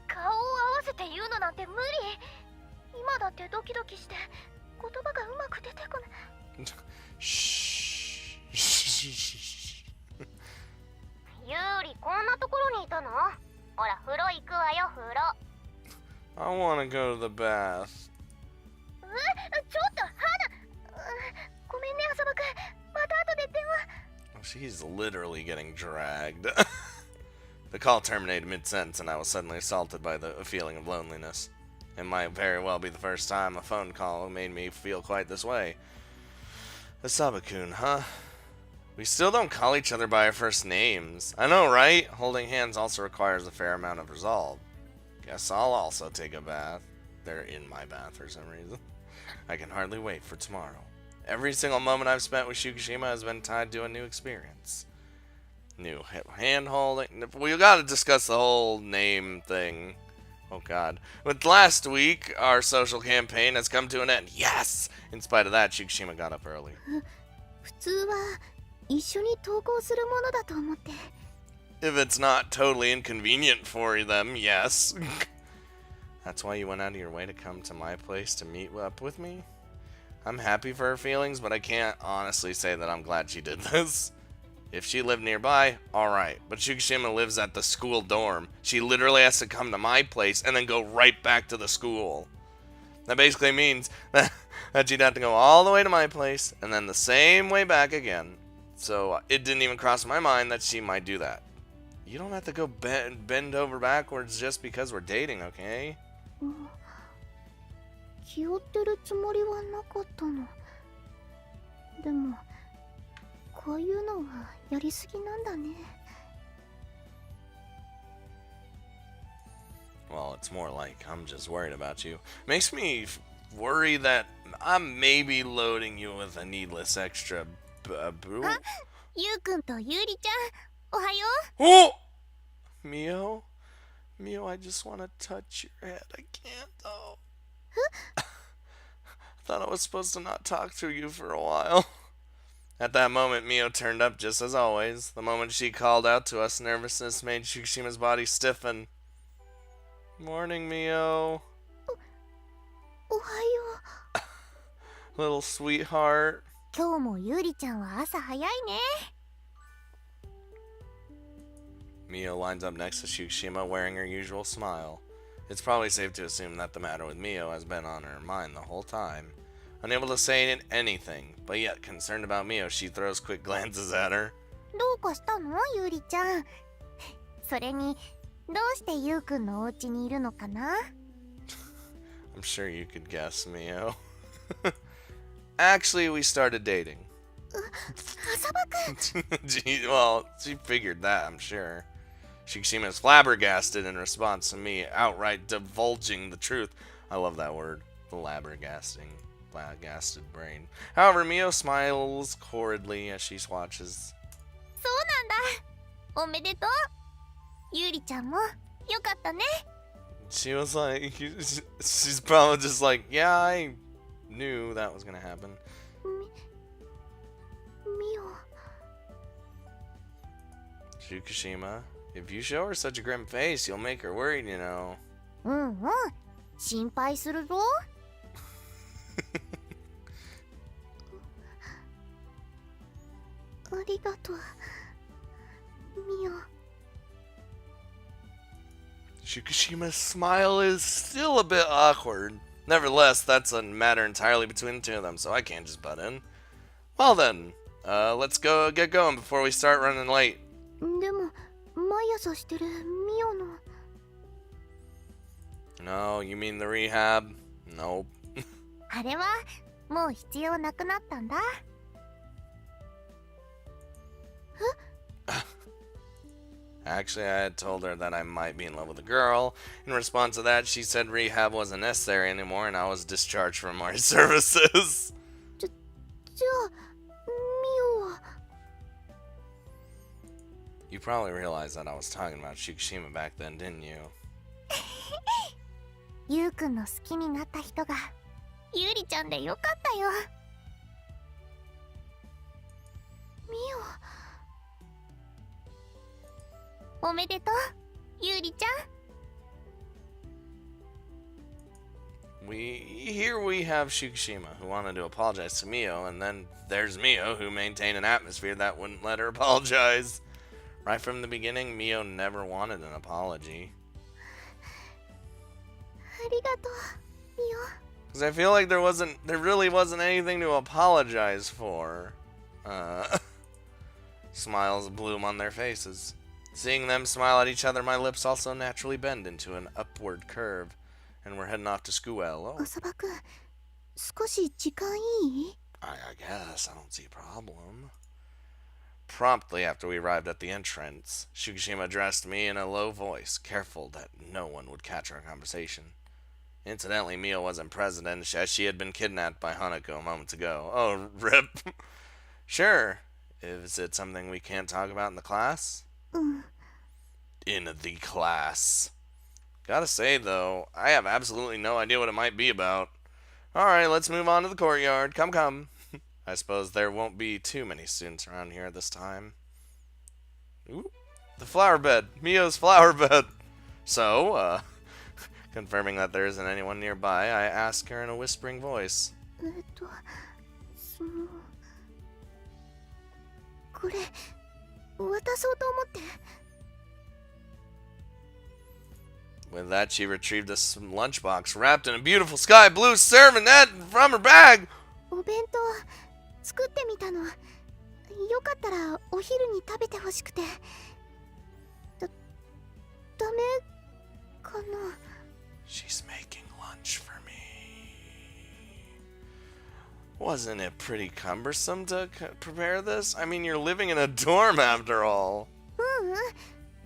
顔を合わせて言うのなんて無理。今だってドキドキして言葉がうまく出てこない。Shh. ユーリ、こんなところにいたの？ほら、風呂行くわよ、風呂。 I wanna go to the bath. ちょっと、ごめんね、浅場くん。また後で電話。 Oh, she's literally getting dragged. The call terminated mid-sentence, and I was suddenly assaulted by the feeling of loneliness. It might very well be the first time a phone call made me feel quite this way. Asaba-kun, huh? We still don't call each other by our first names. I know, right? Holding hands also requires a fair amount of resolve. Guess I'll also take a bath. They're in my bath for some reason. I can hardly wait for tomorrow. Every single moment I've spent with Shikushima has been tied to a new experience. New hand holding. We gotta discuss the whole name thing. Oh god. With last week, our social campaign has come to an end. Yes! In spite of that, Shikushima got up early. 普通は一緒に登校するものだと思って。 If it's not totally inconvenient for them, yes. That's why you went out of your way to come to my place to meet up with me? I'm happy for her feelings, but I can't honestly say that I'm glad she did this. If she lived nearby, alright, but Shikushima lives at the school dorm. She literally has to come to my place and then go right back to the school. That basically means that she'd have to go all the way to my place and then the same way back again. So it didn't even cross my mind that she might do that. You don't have to go bend over backwards just because we're dating, okay? 気負ってるつもりはなかったの。でもこういうのはやりすぎなんだね。 Well, it's more like I'm just worried about you. Makes me worry that I'm maybe loading you with a needless extra boo. ゆうくんとゆうりちゃん、おはよう。 Oh! Mio? Mio, I just want to touch your head. I can't, though. I thought I was supposed to not talk to you for a while. At that moment, Mio turned up just as always. The moment she called out to us, nervousness made Shikushima body stiffen. Morning, Mio. おはよう。 Little sweetheart. 今日もゆうりちゃんは朝早いね。 Mio lines up next to Shikushima wearing her usual smile. It's probably safe to assume that the matter with Mio has been on her mind the whole time. Unable to say anything, but yet concerned about Mio, she throws quick glances at her. どうかしたの、ゆうりちゃん。それに、どうしてゆうくんのお家にいるのかな？ I'm sure you could guess, Mio. Actually, we started dating. 浅場くん。 Gee, well, she figured that, I'm sure. Shikushima is flabbergasted in response to me outright divulging the truth. I love that word. Flabbergasted brain. However, Mio smiles horridly as she watches. そうなんだ。おめでとう。ゆうりちゃんもよかったね。 She was like, she's probably just like, yeah, I knew that was gonna happen. みお。Fukushima, if you show her such a grim face, you'll make her worried, you know. うんうん。心配するぞ。ありがとう。ミオ。Fukushima's smile is still a bit awkward. Nevertheless, that's a matter entirely between the two of them, so I can't just butt in. Well then, let's get going before we start running late. でも、毎朝してるミオの。No, you mean the rehab? Nope. あれはもう必要なくなったんだ。Actually, I had told her that I might be in love with a girl. In response to that, she said rehab wasn't necessary anymore and I was discharged from my services. じゃあ、ミオは。You probably realized that I was talking about Fukushima back then, didn't you? ユウくんの好きになった人がユリちゃんでよかったよ。ミオ、おめでとう、ユリちゃん。Here we have Fukushima, who wanted to apologize to Mio, and then there's Mio, who maintained an atmosphere that wouldn't let her apologize. Right from the beginning, Mio never wanted an apology. ありがとう、ミオ。Because I feel like there really wasn't anything to apologize for. Smiles bloom on their faces. Seeing them smile at each other, my lips also naturally bend into an upward curve, and we're heading off to school. Oh. 浅葉くん、少し時間いい？ I guess I don't see a problem. Promptly after we arrived at the entrance, Fukushima addressed me in a low voice, careful that no one would catch our conversation. Incidentally, Mio wasn't present as she had been kidnapped by Hanako a moment ago. Oh, rip. Sure. Is it something we can't talk about in the class? In the class. Gotta say, though, I have absolutely no idea what it might be about. Alright, let's move on to the courtyard. Come. I suppose there won't be too many students around here this time. Ooh, the flower bed. Mio's flower bed. So, confirming that there isn't anyone nearby, I ask her in a whispering voice. これ、渡そうと思って。With that, she retrieved a lunchbox wrapped in a beautiful sky blue serving net from her bag. お弁当作ってみたの。よかったらお昼に食べてほしくて。ダメかな。She's making lunch for me. Wasn't it pretty cumbersome to prepare this? I mean, you're living in a dorm after all.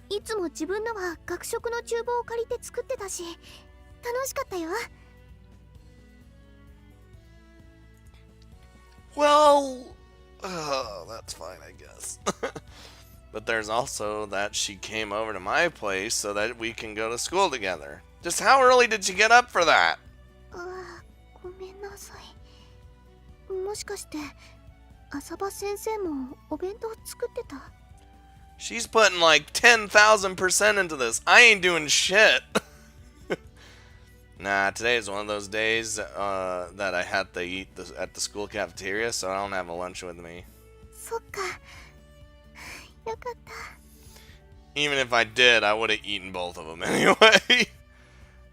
いつも自分のは学食の厨房を借りて作ってたし、楽しかったよ。Well, that's fine, I guess. But there's also that she came over to my place so that we can go to school together. Just how early did you get up for that? ごめんなさい。もしかして浅葉先生もお弁当作ってた？ She's putting like 10,000% into this. I ain't doing shit. Nah, today is one of those days that I had to eat at the school cafeteria, so I don't have a lunch with me. そっか。よかった。 Even if I did, I would have eaten both of them anyway.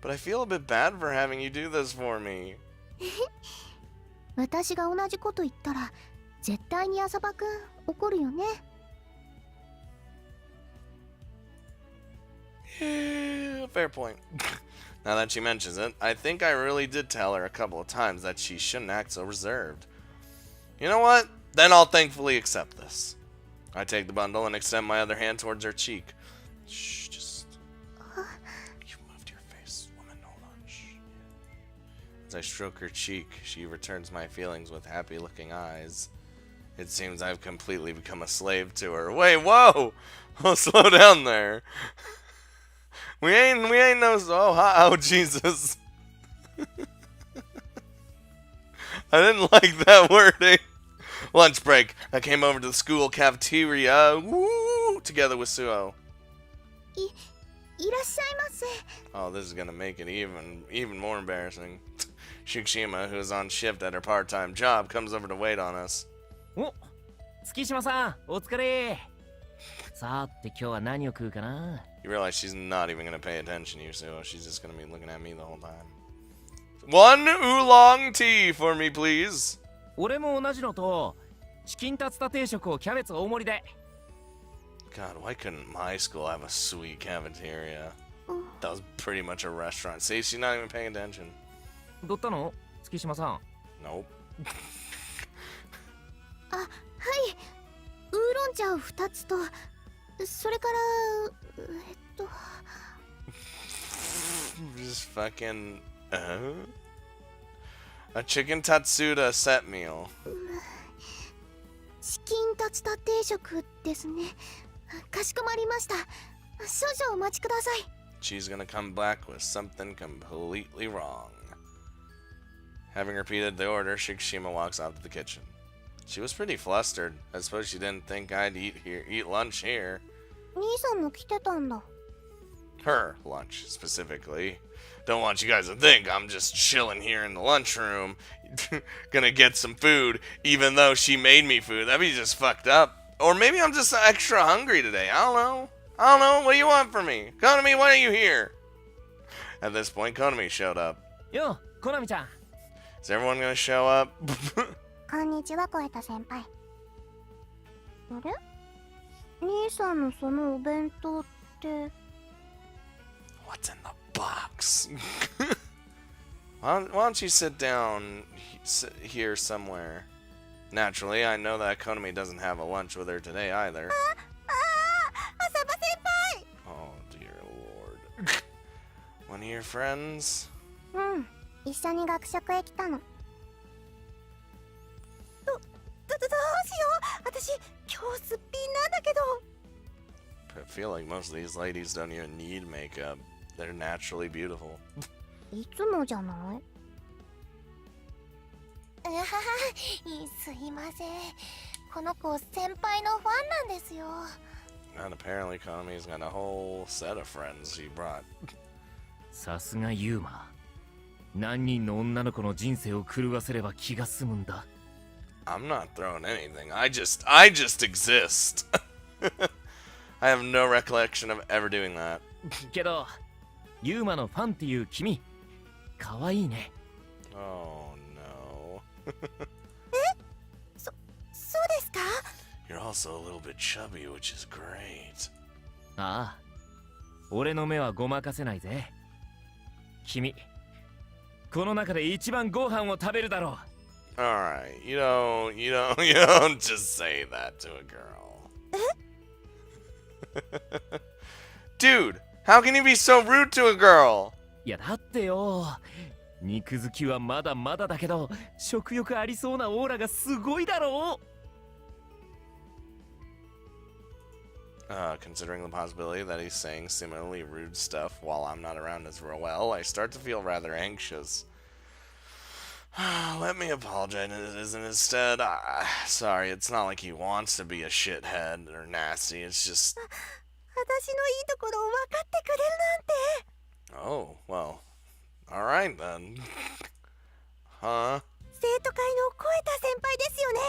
But I feel a bit bad for having you do this for me. 私が同じこと言ったら絶対に浅葉くん怒るよね。Yeah, fair point. Now that she mentions it, I think I really did tell her a couple of times that she shouldn't act so reserved. You know what? Then I'll thankfully accept this. I take the bundle and extend my other hand towards her cheek. Shh, just... You've moved your face, woman, hold on. Shh. As I stroke her cheek, she returns my feelings with happy-looking eyes. It seems I've completely become a slave to her. Wait, whoa! Oh, slow down there. We ain't no... Oh, Jesus. I didn't like that wording. Lunch break. I came over to the school cafeteria. Woo! Together with Suo. いらっしゃいませ。 Oh, this is gonna make it even more embarrassing. Shikishima, who is on shift at her part-time job, comes over to wait on us. お、月島さん、お疲れ。さて今日は何を食うかな。 You realize she's not even gonna pay attention to you, Suo. She's just gonna be looking at me the whole time. One oolong tea for me, please. 俺も同じのと、チキンタツタ定食をキャベツ大盛りで。 God, why couldn't my school have a sweet cafeteria? That was pretty much a restaurant. See, she's not even paying attention. どったの月島さん。 Nope. あ、はい。ウーロン茶を2つと、それから、Just fucking... A chicken tatsuda set meal. チキンタツタ定食ですね。かしこまりました。少々お待ちください。 She's gonna come back with something completely wrong. Having repeated the order, Shikishima walks out to the kitchen. She was pretty flustered. I suppose she didn't think I'd eat lunch here. 兄さんも来てたんだ。 Her lunch, specifically. Don't want you guys to think I'm just chilling here in the lunchroom, gonna get some food, even though she made me food. That'd be just fucked up. Or maybe I'm just extra hungry today. I don't know. What do you want from me? Konami, why are you here? At this point, Konami showed up. よ、コナミちゃん。 Is everyone gonna show up? こんにちは、小枝先輩。あれ？兄さんのそのお弁当って。 What's in the box? Why don't you sit down here somewhere? Naturally, I know that Konami doesn't have a lunch with her today either. Oh dear lord. One of your friends? うん、一緒に学食へ来たの。どうしよう。私、今日すっぴんなんだけど。 I feel like most of these ladies don't even need makeup. They're naturally beautiful. いつもじゃない？すいません。この子先輩のファンなんですよ。 And apparently Konami's got a whole set of friends she brought. さすがユーマ。何人の女の子の人生を狂わせれば気が済むんだ。 I'm not throwing anything. I just exist. I have no recollection of ever doing that. けど、ユーマのファンっていう君、可愛いね。 Oh no. そうですか？ You're also a little bit chubby, which is great. ああ、俺の目はごまかせないぜ。君、この中で一番ご飯を食べるだろう。 Alright, you don't just say that to a girl. Dude, how can you be so rude to a girl? いやだってよ、肉好きはまだまだだけど、食欲ありそうなオーラがすごいだろう。 Considering the possibility that he's saying similarly rude stuff while I'm not around as well, I start to feel rather anxious. Let me apologize instead. Sorry, it's not like he wants to be a shithead or nasty, it's just... 私のいいところを分かってくれるなんて。 Oh, well, alright then. Huh? 生徒会の小枝先輩ですよね。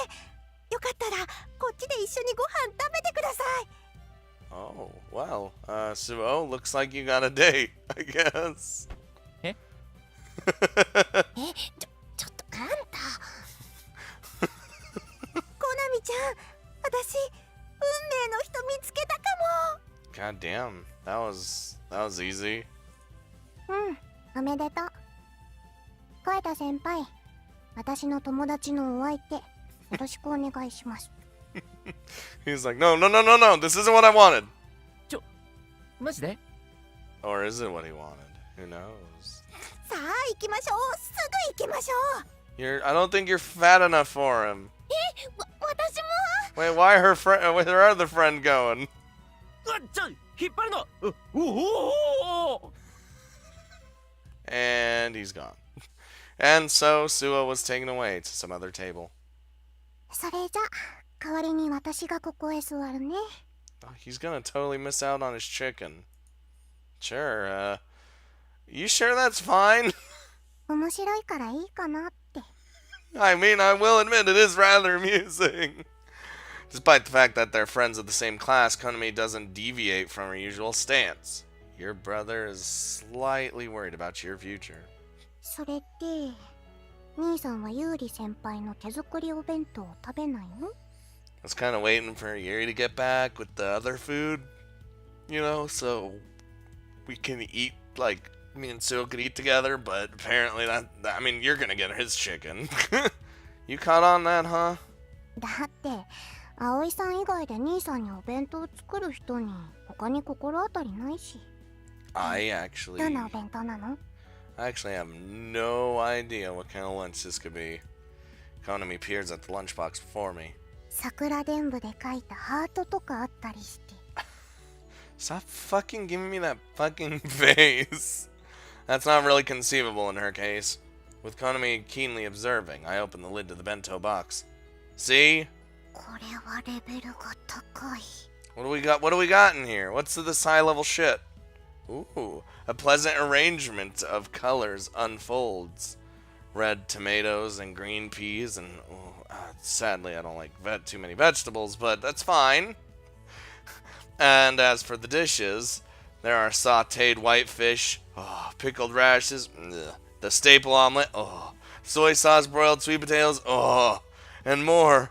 よかったらこっちで一緒にご飯食べてください。 Oh, well, Suo, looks like you got a date, I guess. え？ちょっとあんた。コナミちゃん、私運命の人見つけたかも。 God damn, that was easy. うん、おめでとう。小枝先輩、私の友達のお相手、よろしくお願いします。 He's like, no, this isn't what I wanted. マジで？ Or is it what he wanted? Who knows? さあ行きましょう。すぐ行きましょう。 I don't think you're fat enough for him. 私も。 Wait, why with her other friend going? 引っ張るの。おお。 And he's gone. And so Suo was taken away to some other table. それじゃ、代わりに私がここへ座るね。 Oh, he's gonna totally miss out on his chicken. Sure, you sure that's fine? 面白いからいいかなって。 I mean, I will admit it is rather amusing. Despite the fact that they're friends of the same class, Konami doesn't deviate from her usual stance. Your brother is slightly worried about your future. それって、兄さんはユーリ先輩の手作りお弁当を食べないの？ I was kind of waiting for Yuri to get back with the other food, you know, so we can eat, like, me and Sue could eat together, but apparently I mean, you're gonna get his chicken. You caught on that, huh? だって、葵さん以外で兄さんにお弁当を作る人に他に心当たりないし。I actually どんなお弁当なの？ have no idea what kind of lunch this could be. Konami peers at the lunchbox before me. 桜伝部で書いたハートとかあったりして。 Stop fucking giving me that fucking face. That's not really conceivable in her case. With Konami keenly observing, I open the lid to the bento box. See? これはレベルが高い。 What do we got in here? What's this high level shit? Ooh, a pleasant arrangement of colors unfolds. Red tomatoes and green peas and sadly I don't like too many vegetables, but that's fine. And as for the dishes, there are sautéed whitefish, pickled radishes, the staple omelet, soy sauce broiled sweet potatoes, and more.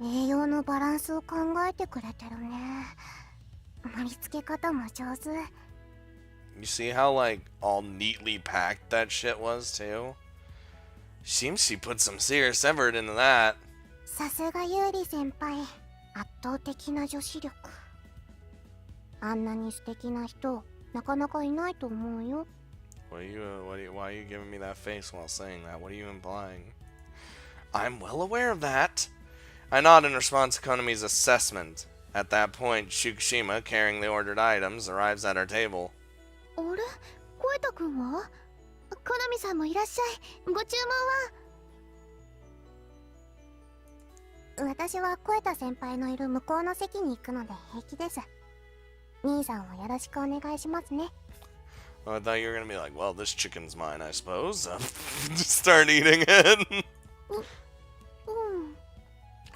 栄養のバランスを考えてくれてるね。盛り付け方も上手。 You see how, like, all neatly packed that shit was, too? Seems she put some serious effort into that. さすがユーリ先輩、圧倒的な女子力。あんなに素敵な人、なかなかいないと思うよ。 Why are you giving me that face while saying that? What are you implying? I'm well aware of that. I nod in response to Konami's assessment. At that point, Shukushima, carrying the ordered items, arrives at our table. あれ、コエタ君は？コナミさんもいらっしゃい。ご注文は？私はコエタ先輩のいる向こうの席に行くので平気です。兄さんをよろしくお願いしますね。 Well, I thought you were gonna be like, well, this chicken's mine, I suppose. Just start eating it.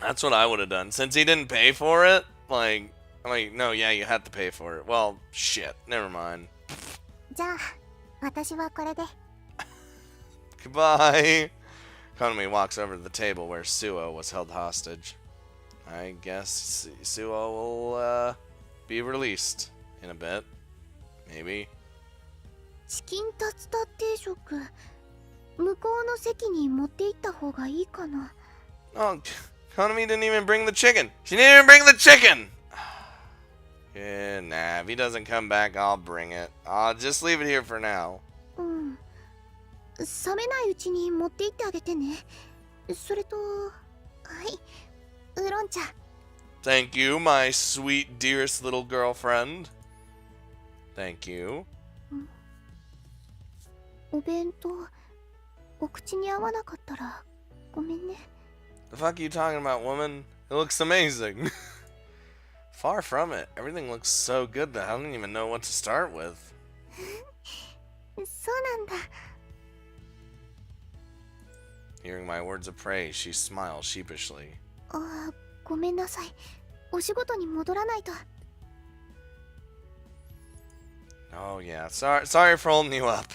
That's what I would have done. Since he didn't pay for it, like, no, yeah, you had to pay for it. Well, shit, never mind. じゃあ、私はこれで。 Goodbye. Konami walks over to the table where Suo was held hostage. I guess Suo will, be released in a bit. Maybe. チキンタツタ定食、向こうの席に持って行った方がいいかな。 Oh, Konami didn't even bring the chicken. She didn't even bring the chicken! Yeah, nah, if he doesn't come back, I'll bring it. I'll just leave it here for now. うん。冷めないうちに持って行ってあげてね。それと、はい、ウーロン茶。 Thank you, my sweet, dearest little girlfriend. Thank you. お弁当、お口に合わなかったら、ごめんね。 The fuck are you talking about, woman? It looks amazing. Far from it. Everything looks so good that I don't even know what to start with. そうなんだ。 Hearing my words of praise, she smiles sheepishly. あ、ごめんなさい。お仕事に戻らないと。 Oh yeah, sorry for holding you up.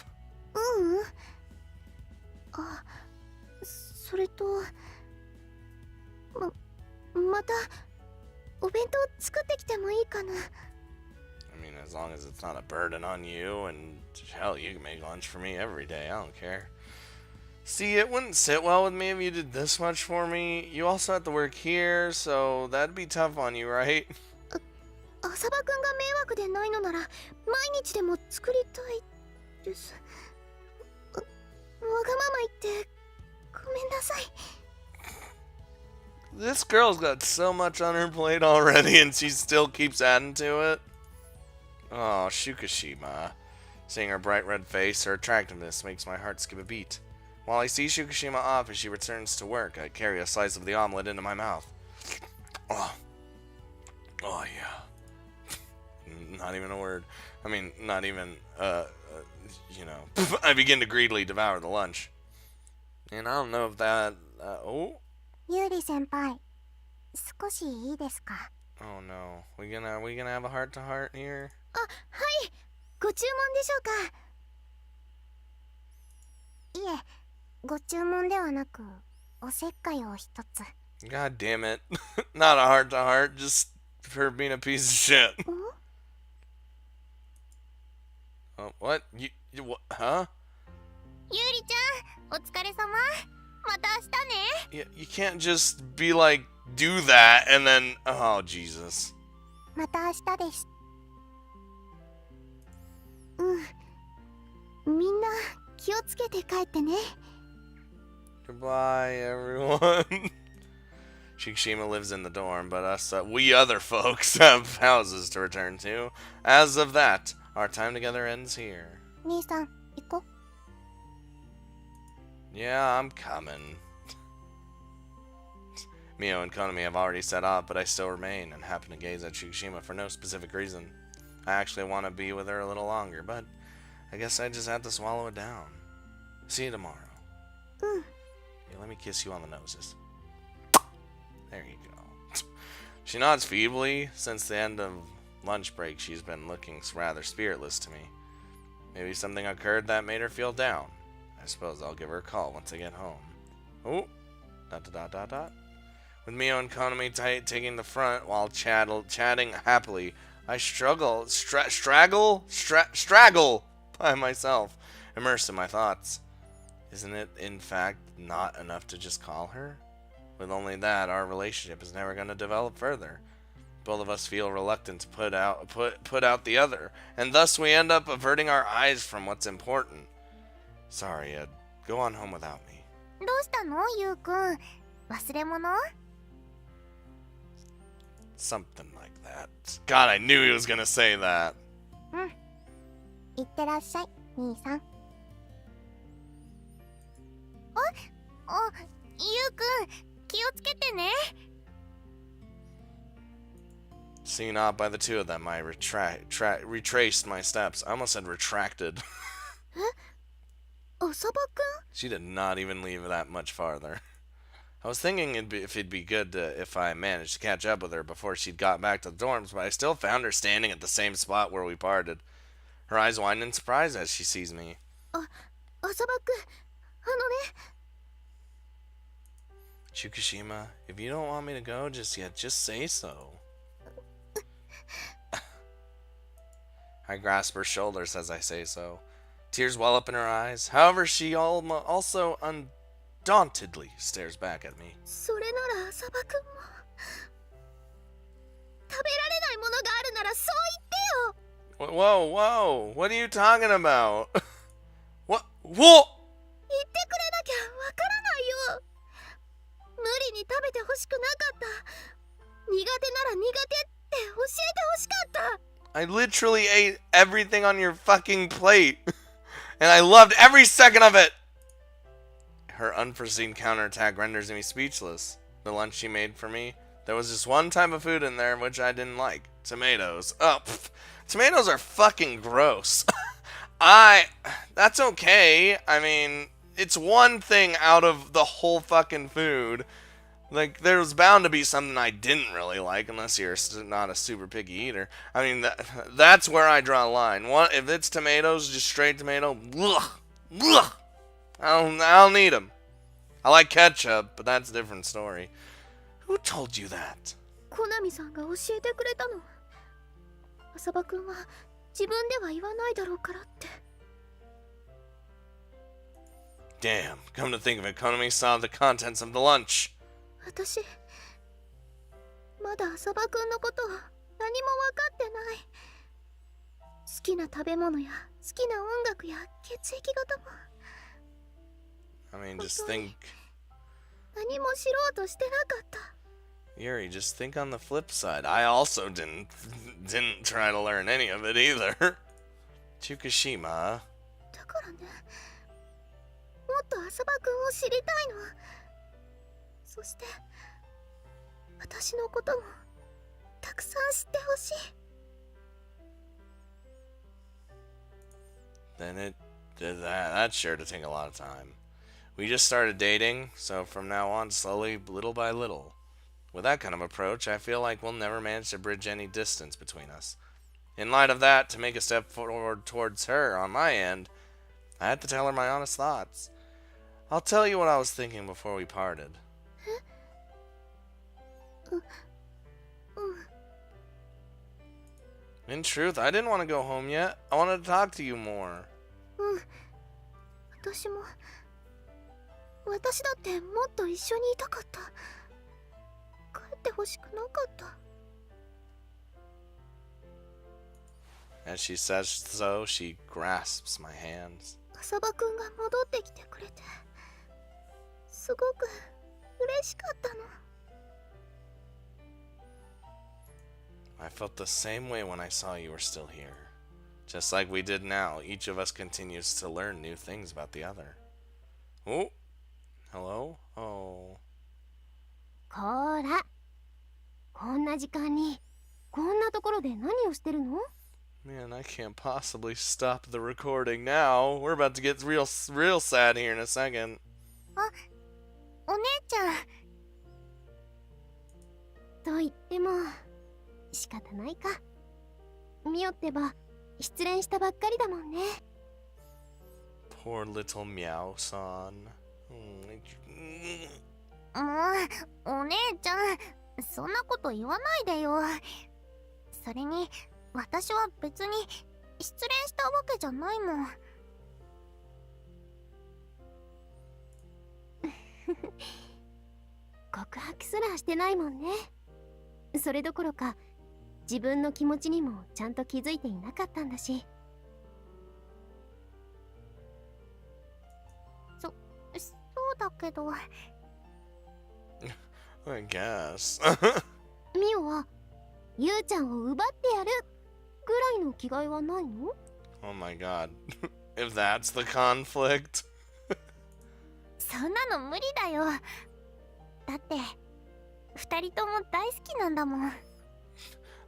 ううん。あ、それと、またお弁当作ってきてもいいかな。 I mean, as long as it's not a burden on you, and hell, you can make lunch for me every day. I don't care. See, it wouldn't sit well with me if you did this much for me. You also have to work here, so that'd be tough on you, right? 浅場くんが迷惑でないのなら毎日でも作りたいです。わがまま言ってごめんなさい。 This girl's got so much on her plate already, and she still keeps adding to it. Oh, Shukushima. Seeing her bright red face, her attractiveness makes my heart skip a beat. While I see Fukushima off as she returns to work, I carry a slice of the omelet into my mouth. Oh, oh yeah. Not even a word. I mean, not even, you know. I begin to greedily devour the lunch. And I don't know if that, oh. Yuri 先輩、少しいいですか? Oh no. We gonna have a heart to heart here? あ、はい。ご注文でしょうか? いえ、ご注文ではなく、おせっかいを一つ。God damn it. Not a heart to heart, just her being a piece of shit. Oh, what? You what? Huh? ゆうりちゃん、お疲れ様。また明日ね。You can't just be like, do that, and then, oh, Jesus. また明日です。みんな気をつけて帰ってね。Goodbye, everyone. Shikishima lives in the dorm, but us, we other folks have houses to return to. As of that, our time together ends here. 兄さん、行こう。Yeah, I'm coming. Mio and Konami have already set off, but I still remain and happen to gaze at Shikishima for no specific reason. I actually want to be with her a little longer, but I guess I just have to swallow it down. See you tomorrow. Here, let me kiss you on the noses. There you go. She nods feebly. Since the end of lunch break, she's been looking rather spiritless to me. Maybe something occurred that made her feel down. I suppose I'll give her a call once I get home. Oh, ... With Mio and Konami taking the front while chatting happily, I straggle by myself, immersed in my thoughts. Isn't it, in fact, not enough to just call her? With only that, our relationship is never going to develop further. Both of us feel reluctant to put out the other, and thus we end up averting our eyes from what's important. Sorry, Ed. Go on home without me. どうしたの、ゆうくん。忘れ物? Something like that. God, I knew he was gonna say that. いってらっしゃい、兄さん。ゆうくん、気をつけてね。Seen off by the two of them, I retraced my steps. I almost said retracted. あさばくん? She did not even leave that much farther. I was thinking if it'd be good if I managed to catch up with her before she'd got back to the dorms, but I still found her standing at the same spot where we parted. Her eyes widen in surprise as she sees me. あさばくん、ね。Fukushima, if you don't want me to go just yet, just say so. I grasp her shoulders as I say so. Tears well up in her eyes. However, she also undauntedly stares back at me. それならあさばくんも。食べられないものがあるならそう言ってよ。 Whoa, what are you talking about? What? 言ってくれなきゃわからないよ。無理に食べてほしくなかった。苦手なら苦手って教えてほしかった。 I literally ate everything on your fucking plate. And I loved every second of it. Her unforeseen counterattack renders me speechless. The lunch she made for me, there was just one type of food in there which I didn't like. Tomatoes. Oh, tomatoes are fucking gross. That's okay. I mean, it's one thing out of the whole fucking food. Like, there's bound to be something I didn't really like, unless you're not a super picky eater. I mean, that's where I draw a line. If it's tomatoes, just straight tomato, ugh. I don't need them. I like ketchup, but that's a different story. Who told you that? コナミさんが教えてくれたの。あさばくんは自分では言わないだろうからって。 Damn, come to think of it, Konami saw the contents of the lunch. 私、まだあさばくんのことは何も分かってない。好きな食べ物や好きな音楽や血液型も。 I mean, just think... 何も知ろうとしてなかった。 Yuri, just think on the flip side. I also didn't try to learn any of it either. Fukushima. だからね、もっと浅場くんを知りたいの。そして私のこともたくさん知ってほしい。Then that's sure to take a lot of time. We just started dating, so from now on, slowly, little by little. With that kind of approach, I feel like we'll never manage to bridge any distance between us. In light of that, to make a step forward towards her on my end, I had to tell her my honest thoughts. I'll tell you what I was thinking before we parted. In truth, I didn't want to go home yet. I wanted to talk to you more. 私だってもっと一緒にいたかった。帰ってほしくなかった。As she says so, she grasps my hands. 浅場くんが戻ってきてくれて、すごく嬉しかったの。I felt the same way when I saw you were still here. Just like we did now, each of us continues to learn new things about the other. Oh, hello? Oh. こら、こんな時間にこんなところで何をしてるの？ Man, I can't possibly stop the recording now. We're about to get real sad here in a second. お姉ちゃん。と言っても仕方ないか。ミオってば失恋したばっかりだもんね。Poor little Meow-san. もうお姉ちゃん、そんなこと言わないでよ。それに私は別に失恋したわけじゃないもん。告白すらしてないもんね。それどころか自分の気持ちにもちゃんと気づいていなかったんだし。そうだけど。I guess. ミオはユウちゃんを奪ってやるぐらいの気概はないの？ Oh my god. If that's the conflict. そんなの無理だよ。だって二人とも大好きなんだもん。I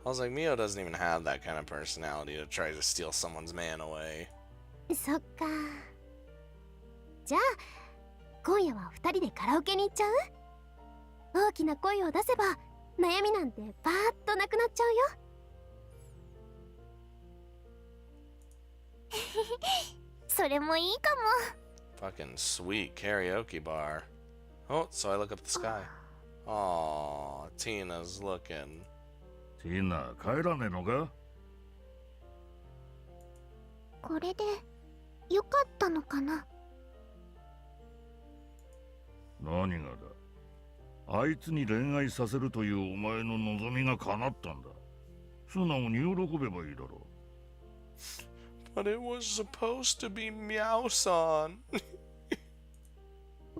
was like, Mio doesn't even have that kind of personality to try to steal someone's man away. そっか。じゃあ今夜は二人でカラオケに行っちゃう？大きな声を出せば悩みなんてバーッとなくなっちゃうよ。それもいいかも。 Fucking sweet karaoke bar. Oh, so I look up the sky. Aww, Tina's looking. ティナ、帰らねえのか？これでよかったのかな？何がだ？あいつに恋愛させるというお前の望みが叶ったんだ。素直に喜べばいいだろう。But it was supposed to be Meow-san.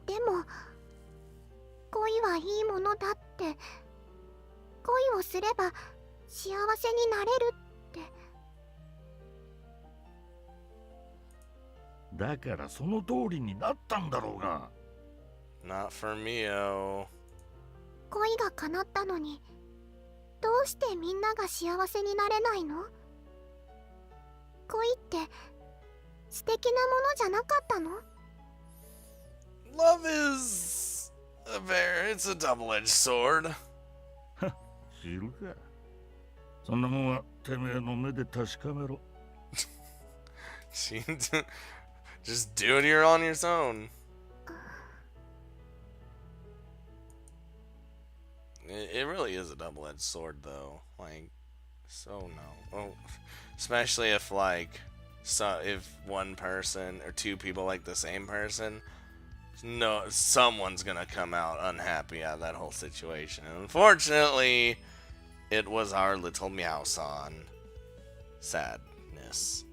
でも恋はいいものだって、恋をすれば幸せになれるって。だからその通りになったんだろうが。Not for Mio. 恋が叶ったのにどうしてみんなが幸せになれないの？恋って素敵なものじゃなかったの？ Love is it's a double-edged sword. 知るか。そんなもんはてめえの目で確かめろ。Just do it here on your own. It really is a double-edged sword, though. Like, so no. Oh, especially if if one person or two people like the same person, no, someone's gonna come out unhappy out of that whole situation. And unfortunately, it was our little Meow-san. Sadness.